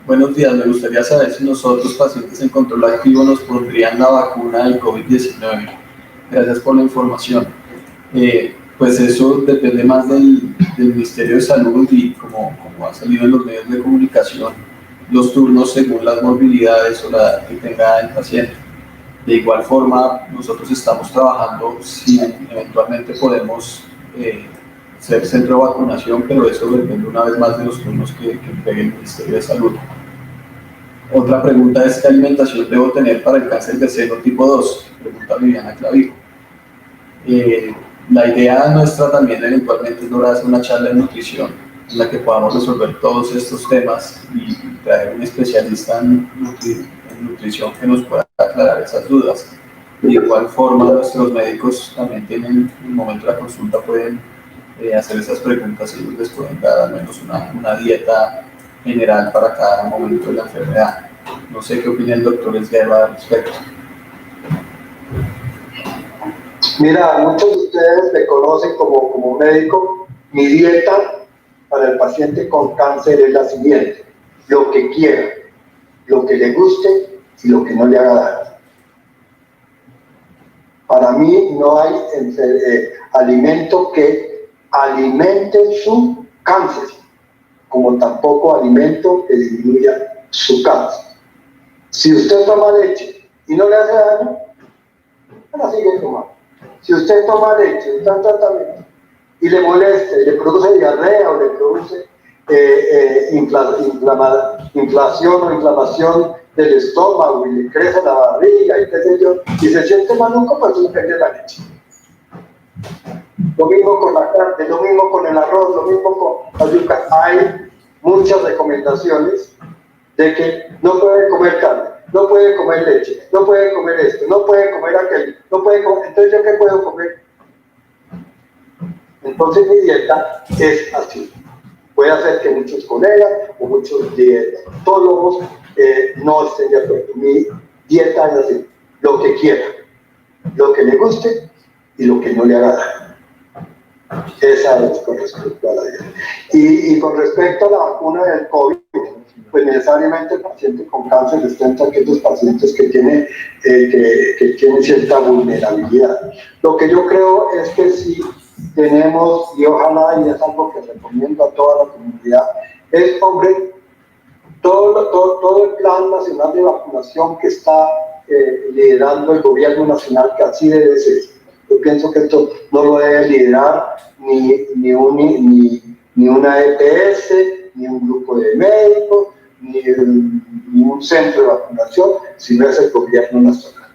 Speaker 3: Buenos días, me gustaría saber si nosotros, pacientes en control activo, nos pondrían la vacuna del COVID-19. Gracias por la información. Pues eso depende más del Ministerio de Salud y como ha salido en los medios de comunicación, los turnos según las morbilidades o la edad que tenga el paciente. De igual forma, nosotros estamos trabajando si eventualmente podemos ser centro de vacunación, pero eso depende una vez más de los turnos que entregue el Ministerio de Salud. Otra pregunta es: ¿qué alimentación debo tener para el cáncer de seno tipo 2? Pregunta Viviana Clavijo. La idea nuestra también eventualmente es lograr hacer una charla de nutrición en la que podamos resolver todos estos temas y traer un especialista en nutrición que nos pueda aclarar esas dudas. De igual forma, nuestros médicos también tienen, en el momento de la consulta, pueden hacer esas preguntas y ellos les pueden dar al menos una dieta general para cada momento de la enfermedad. No sé qué opina el doctor Esguerra al respecto.
Speaker 2: Mira, muchos de ustedes me conocen como médico. Mi dieta para el paciente con cáncer es la siguiente: lo que quiera, lo que le guste y lo que no le haga daño. Para mí no hay alimento que alimente su cáncer, como tampoco alimento que disminuya su cáncer. Si usted toma leche y no le hace daño, la sigue tomando. Si usted toma leche, está en tratamiento, y le molesta, y le produce diarrea o le produce inflación o inflamación del estómago, y le crece la barriga, y qué sé yo, y se siente maluco, pues suspende la leche. Lo mismo con la carne, lo mismo con el arroz, lo mismo con la yuca. Hay muchas recomendaciones de que no puede comer carne, no puede comer leche, no puede comer esto, no puede comer aquello, no puede comer. Entonces, ¿yo qué puedo comer? Entonces, mi dieta es así. Puede hacer que muchos colegas o muchos dietólogos no estén de acuerdo. Mi dieta es así: lo que quiera, lo que le guste y lo que no le haga daño. Esa es con respecto a la dieta. Y con respecto a la vacuna del COVID, pues necesariamente el paciente con cáncer está entre aquellos pacientes que tienen cierta vulnerabilidad. Lo que yo creo es que sí tenemos, y ojalá, y es algo que recomiendo a toda la comunidad, es, hombre, todo el plan nacional de vacunación que está liderando el gobierno nacional, que así debe ser. Yo pienso que esto no lo debe liderar ni una EPS, ni un grupo de médicos, ni un centro de vacunación, sino es el gobierno nacional.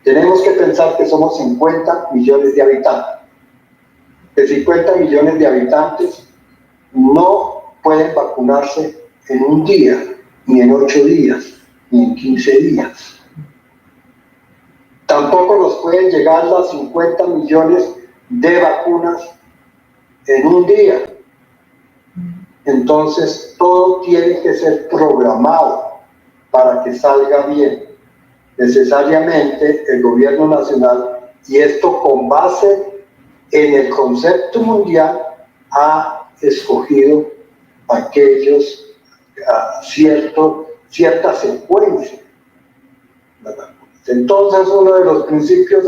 Speaker 2: Tenemos que pensar que somos 50 millones de habitantes. De 50 millones de habitantes no pueden vacunarse en un día, ni en 8 días, ni en 15 días. Tampoco nos pueden llegar las 50 millones de vacunas en un día. Entonces, todo tiene que ser programado para que salga bien. Necesariamente el gobierno nacional, y esto con base en el concepto mundial, ha escogido cierta secuencia. Entonces, uno de los principios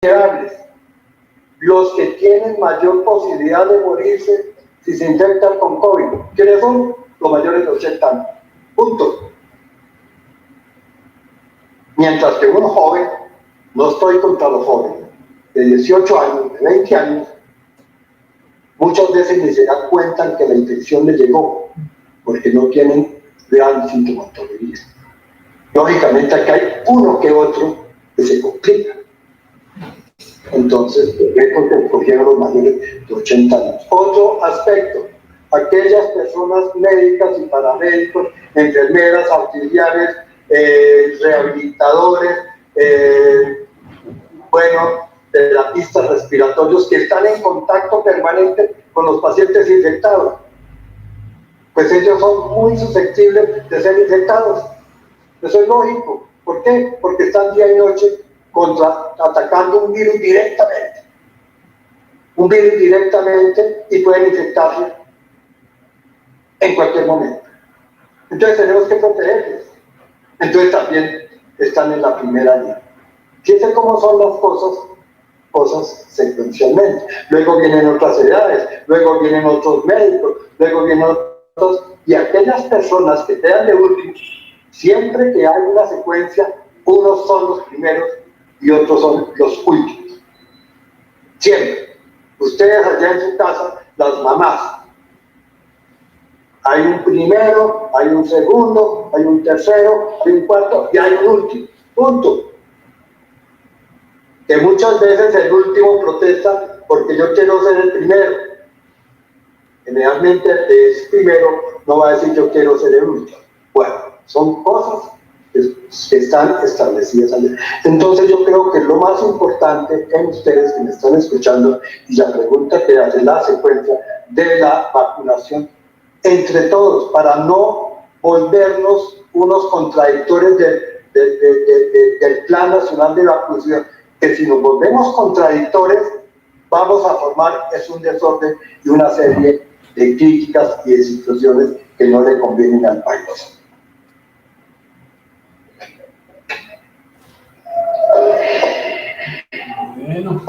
Speaker 2: vulnerables, los que tienen mayor posibilidad de morirse si se infectan con COVID, ¿quiénes son? Los mayores de 80 años. Punto. Mientras que un joven, no estoy contra los jóvenes, de 18 años, de 20 años, muchas veces ni se dan cuenta que la infección les llegó, porque no tienen gran sintomatología. Lógicamente aquí hay uno que otro que se complica. Entonces, porque escogieron los mayores de 80 años. Otro aspecto: aquellas personas médicas y paramédicos, enfermeras, auxiliares, rehabilitadores, terapistas respiratorios, que están en contacto permanente con los pacientes infectados, pues ellos son muy susceptibles de ser infectados. Eso es lógico. ¿Por qué? Porque están día y noche atacando un virus directamente, y pueden infectarse en cualquier momento. Entonces tenemos que protegerlos. Entonces también están en la primera línea. Fíjense cómo son las cosas secuencialmente. Luego vienen otras edades, luego vienen otros médicos, luego vienen otros, y aquellas personas que quedan de último, siempre que hay una secuencia, unos son los primeros y otros son los últimos. Siempre. Ustedes allá en su casa, las mamás, hay un primero, hay un segundo, hay un tercero, hay un cuarto y hay un último. Punto. Que muchas veces el último protesta porque yo quiero ser el primero. Generalmente el que es primero no va a decir yo quiero ser el último. Bueno, son cosas que están establecidas allí. Entonces yo creo que lo más importante en ustedes que me están escuchando, y la pregunta que hace la secuencia de la vacunación entre todos, para no volvernos unos contradictores del Plan Nacional de Vacunación, que si nos volvemos contradictores vamos a formar un desorden y una serie de críticas y de situaciones que no le convienen al país.
Speaker 3: Bueno,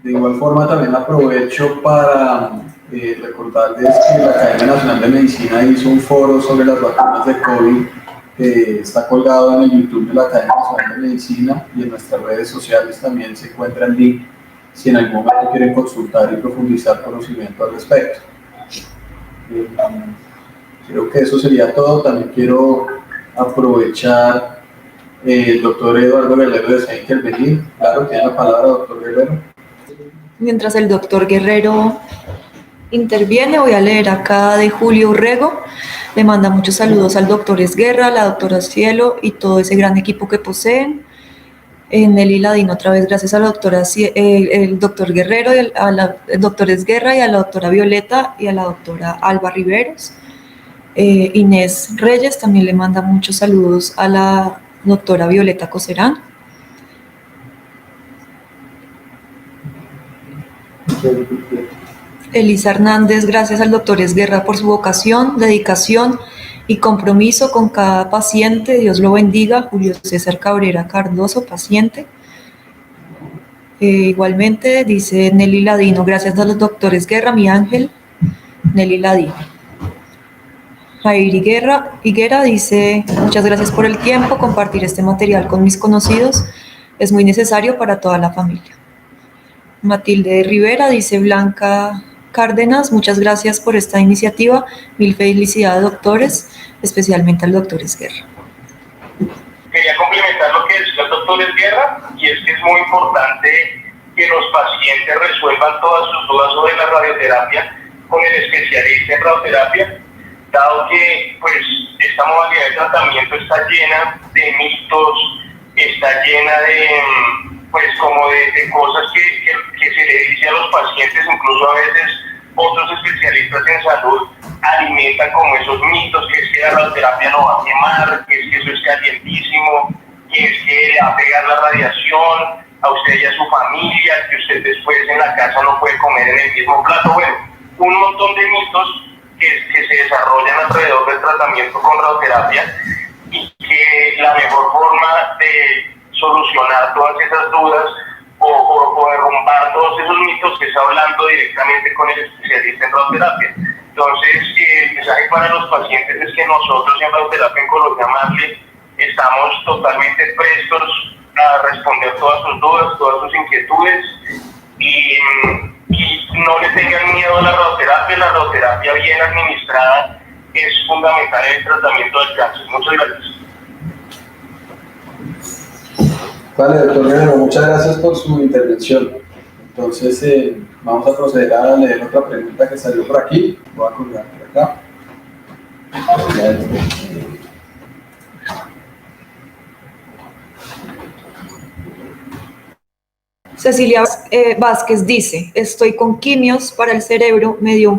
Speaker 3: de igual forma también aprovecho para recordarles que la Academia Nacional de Medicina hizo un foro sobre las vacunas de COVID que está colgado en el YouTube de la Academia Nacional de Medicina, y en nuestras redes sociales también se encuentra el link si en algún momento quieren consultar y profundizar conocimiento al respecto. Creo que eso sería todo. También quiero aprovechar el doctor Eduardo Guerrero desea intervenir. Claro, tiene la palabra, doctor Guerrero.
Speaker 1: Mientras el doctor Guerrero interviene, voy a leer acá de Julio Urrego. Le manda muchos saludos al doctor Esguerra, a la doctora Cielo y todo ese gran equipo que poseen. Nelly Ladino, otra vez gracias a la doctora, el doctor Guerrero, el doctor Esguerra, y a la doctora Violeta y a la doctora Alba Riveros. Inés Reyes también le manda muchos saludos a la doctora Violeta Coserán. Elisa Hernández, gracias al doctor Esguerra por su vocación, dedicación y compromiso con cada paciente. Dios lo bendiga. Julio César Cabrera Cardoso, paciente. Igualmente, dice Nelly Ladino, gracias a los doctores Guerra, mi ángel. Nelly Ladino. Jair Higuera dice, muchas gracias por el tiempo, compartir este material con mis conocidos es muy necesario para toda la familia. Matilde Rivera dice, Blanca Cárdenas, muchas gracias por esta iniciativa, mil felicidades doctores, especialmente al doctor Esguerra.
Speaker 4: Quería complementar lo que decía el doctor Esguerra, y es que es muy importante que los pacientes resuelvan todas sus dudas sobre la radioterapia con el especialista en radioterapia, dado que pues esta modalidad de tratamiento está llena de mitos, está llena de pues como de cosas que se le dice a los pacientes, incluso a veces otros especialistas en salud alimentan como esos mitos, que es que la radioterapia lo va a quemar, que es que eso es calientísimo, que es que le va a pegar la radiación a usted y a su familia, que usted después en la casa no puede comer en el mismo plato. Bueno, un montón de mitos que se desarrollan alrededor del tratamiento con radioterapia, y que la mejor forma de solucionar todas esas dudas o derrumbar todos esos mitos es hablando directamente con el especialista en radioterapia. Entonces, el mensaje para los pacientes es que nosotros en Radioterapia Oncología Marley estamos totalmente prestos a responder todas sus dudas, todas sus inquietudes, y no le tengan miedo a la radioterapia bien administrada es fundamental en el tratamiento del cáncer. Muchas gracias.
Speaker 3: Vale, doctor Guerrero, muchas gracias por su intervención. Entonces, vamos a proceder a leer otra pregunta que salió por aquí. Voy a colgar por acá.
Speaker 1: Cecilia Vázquez dice, estoy con quimios para el cerebro, me dio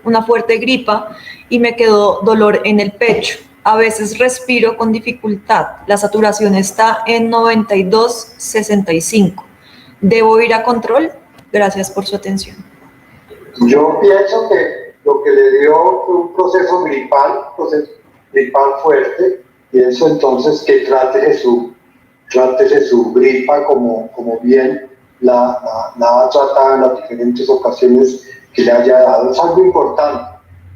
Speaker 1: una fuerte gripa y me quedó dolor en el pecho. A veces respiro con dificultad. La saturación está en 92/65. ¿Debo ir a control? Gracias por su atención.
Speaker 2: Yo pienso que lo que le dio fue un proceso gripal fuerte, y eso entonces que trátese su gripa como bien la ha tratado en las diferentes ocasiones que le haya dado. Es algo importante.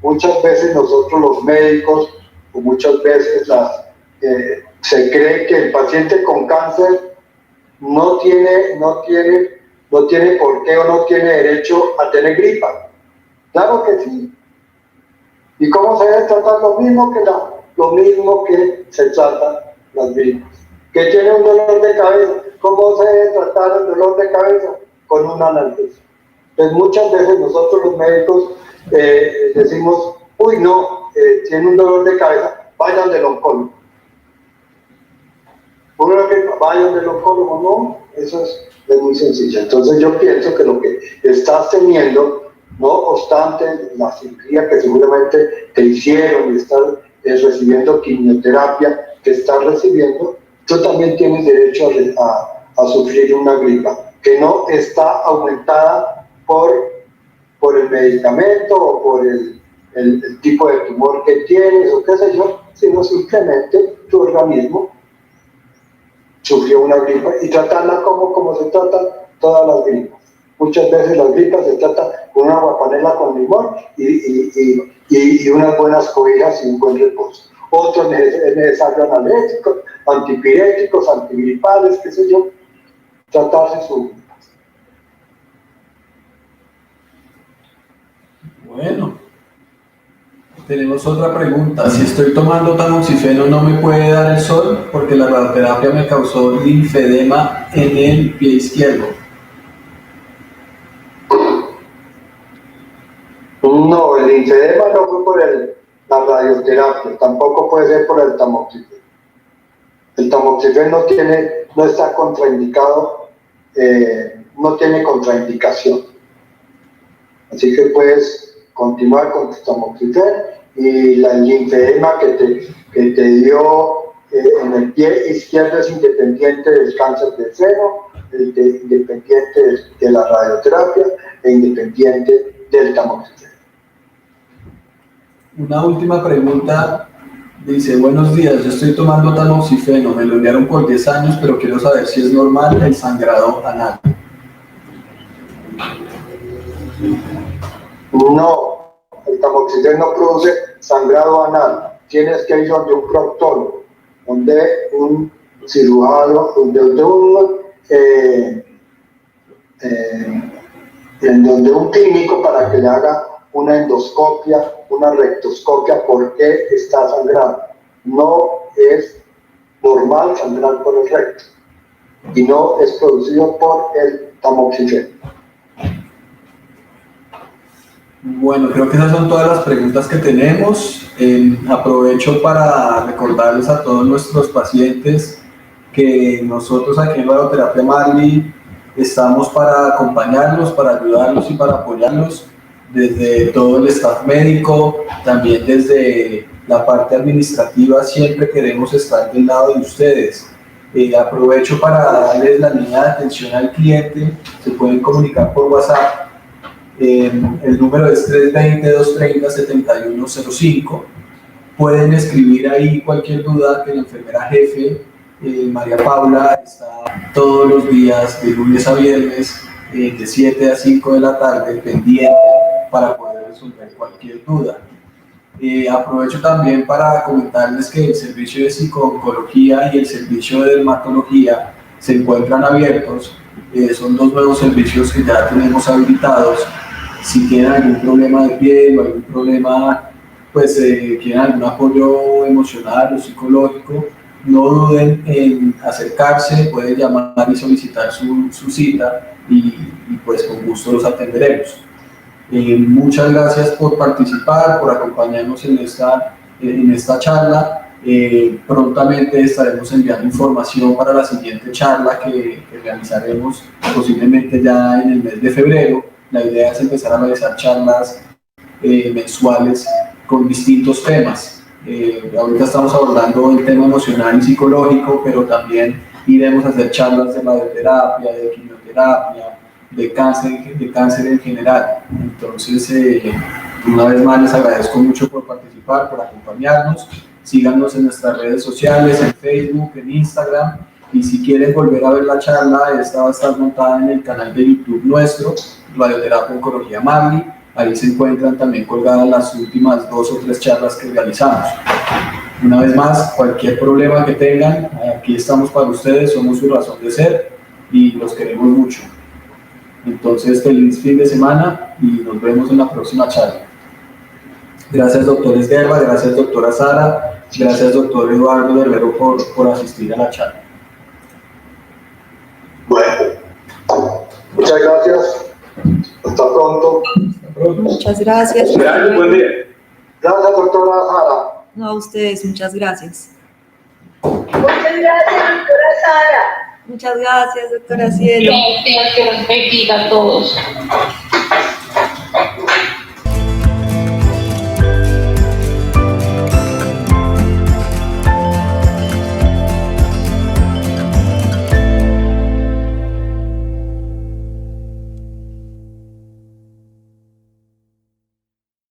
Speaker 2: Muchas veces nosotros los médicos, o muchas veces se cree que el paciente con cáncer no tiene por qué o no tiene derecho a tener gripa. Claro que sí. ¿Y cómo se debe tratar? Lo mismo que se trata las gripas. Que tiene un dolor de cabeza, ¿cómo se debe tratar el dolor de cabeza? Con un analgésico. Entonces muchas veces nosotros los médicos decimos, uy no, tiene un dolor de cabeza, vayan del oncólogo. Vayan del oncólogo, no, eso es muy sencillo. Entonces yo pienso que lo que estás teniendo, no obstante la cirugía que seguramente te hicieron y estás recibiendo quimioterapia que estás recibiendo, tú también tienes derecho a sufrir una gripa que no está aumentada por el medicamento o por el tipo de tumor que tienes o qué sé yo, sino simplemente tu organismo sufrió una gripa, y tratarla como se tratan todas las gripas. Muchas veces las gripas se tratan con una aguapanela con limón y unas buenas cobijas y un buen reposo. Otros es necesario analgésicos, antipiréticos, antigripales, qué sé yo, tratarse sus gripas.
Speaker 3: Bueno, tenemos otra pregunta. Si estoy tomando tamoxifeno, ¿no me puede dar el sol? Porque la radioterapia me causó linfedema en el pie izquierdo.
Speaker 2: No, el linfedema no fue por la radioterapia, tampoco puede ser por el tamoxifeno. El tamoxifeno no está contraindicado, no tiene contraindicación. Así que puedes continuar con tu tamoxifeno, y el linfedema que te dio en el pie izquierdo es independiente del cáncer del seno, independiente de la radioterapia e independiente del tamoxifeno.
Speaker 3: Una última pregunta. Dice, buenos días, yo estoy tomando tamoxifeno, me lo enviaron por 10 años, pero quiero saber si es normal el sangrado anal.
Speaker 2: No, el tamoxifeno no produce sangrado anal. Tienes que ir donde un proctólogo, donde un cirujano, donde un clínico para que le haga una endoscopia, una rectoscopia, por qué está sangrando. No es normal sangrar por el recto y no es producido por el tamoxifeno.
Speaker 3: Bueno, creo que esas son todas las preguntas que tenemos. Aprovecho para recordarles a todos nuestros pacientes que nosotros aquí en Radioterapia Marley estamos para acompañarlos, para ayudarlos y para apoyarlos desde todo el staff médico, también desde la parte administrativa. Siempre queremos estar del lado de ustedes. Aprovecho para darles la línea de atención al cliente. Se pueden comunicar por WhatsApp. El número es 320-230-7105. Pueden escribir ahí cualquier duda, que la enfermera jefe, María Paula, está todos los días, de lunes a viernes, de 7 a 5 de la tarde, pendiente para poder resolver cualquier duda. Aprovecho también para comentarles que el servicio de psico-oncología y el servicio de dermatología se encuentran abiertos. Son dos nuevos servicios que ya tenemos habilitados. Si tienen algún problema de piel o algún problema, pues quieren algún apoyo emocional o psicológico, no duden en acercarse, pueden llamar y solicitar su cita y pues con gusto los atenderemos. Muchas gracias por participar, por acompañarnos en esta charla. Prontamente estaremos enviando información para la siguiente charla que realizaremos posiblemente ya en el mes de febrero. La idea es empezar a realizar charlas mensuales con distintos temas. Ahorita estamos abordando el tema emocional y psicológico, pero también iremos a hacer charlas de radioterapia, de quimioterapia, de cáncer en general. Entonces, Una vez más les agradezco mucho por participar, por acompañarnos. Síganos en nuestras redes sociales, en Facebook, en Instagram, y si quieren volver a ver la charla, esta va a estar montada en el canal de YouTube nuestro, Radioterapia Oncología Marley. Ahí se encuentran también colgadas las últimas 2 o 3 charlas que realizamos. Una vez más, cualquier problema que tengan, aquí estamos para ustedes, somos su razón de ser y los queremos mucho. Entonces, feliz fin de semana y nos vemos en la próxima charla. Gracias, doctor Esguerra, gracias, doctora Sara, gracias, doctor Eduardo Guerrero, por asistir a la charla.
Speaker 2: Bueno, muchas gracias. Hasta pronto.
Speaker 1: Muchas gracias.
Speaker 5: Gracias, buen día.
Speaker 2: Gracias, doctora Sara.
Speaker 1: No, a ustedes, muchas gracias.
Speaker 6: Muchas gracias, doctora Sara.
Speaker 1: Muchas gracias, doctora Cielo.
Speaker 6: Gracias, que los bendiga a todos.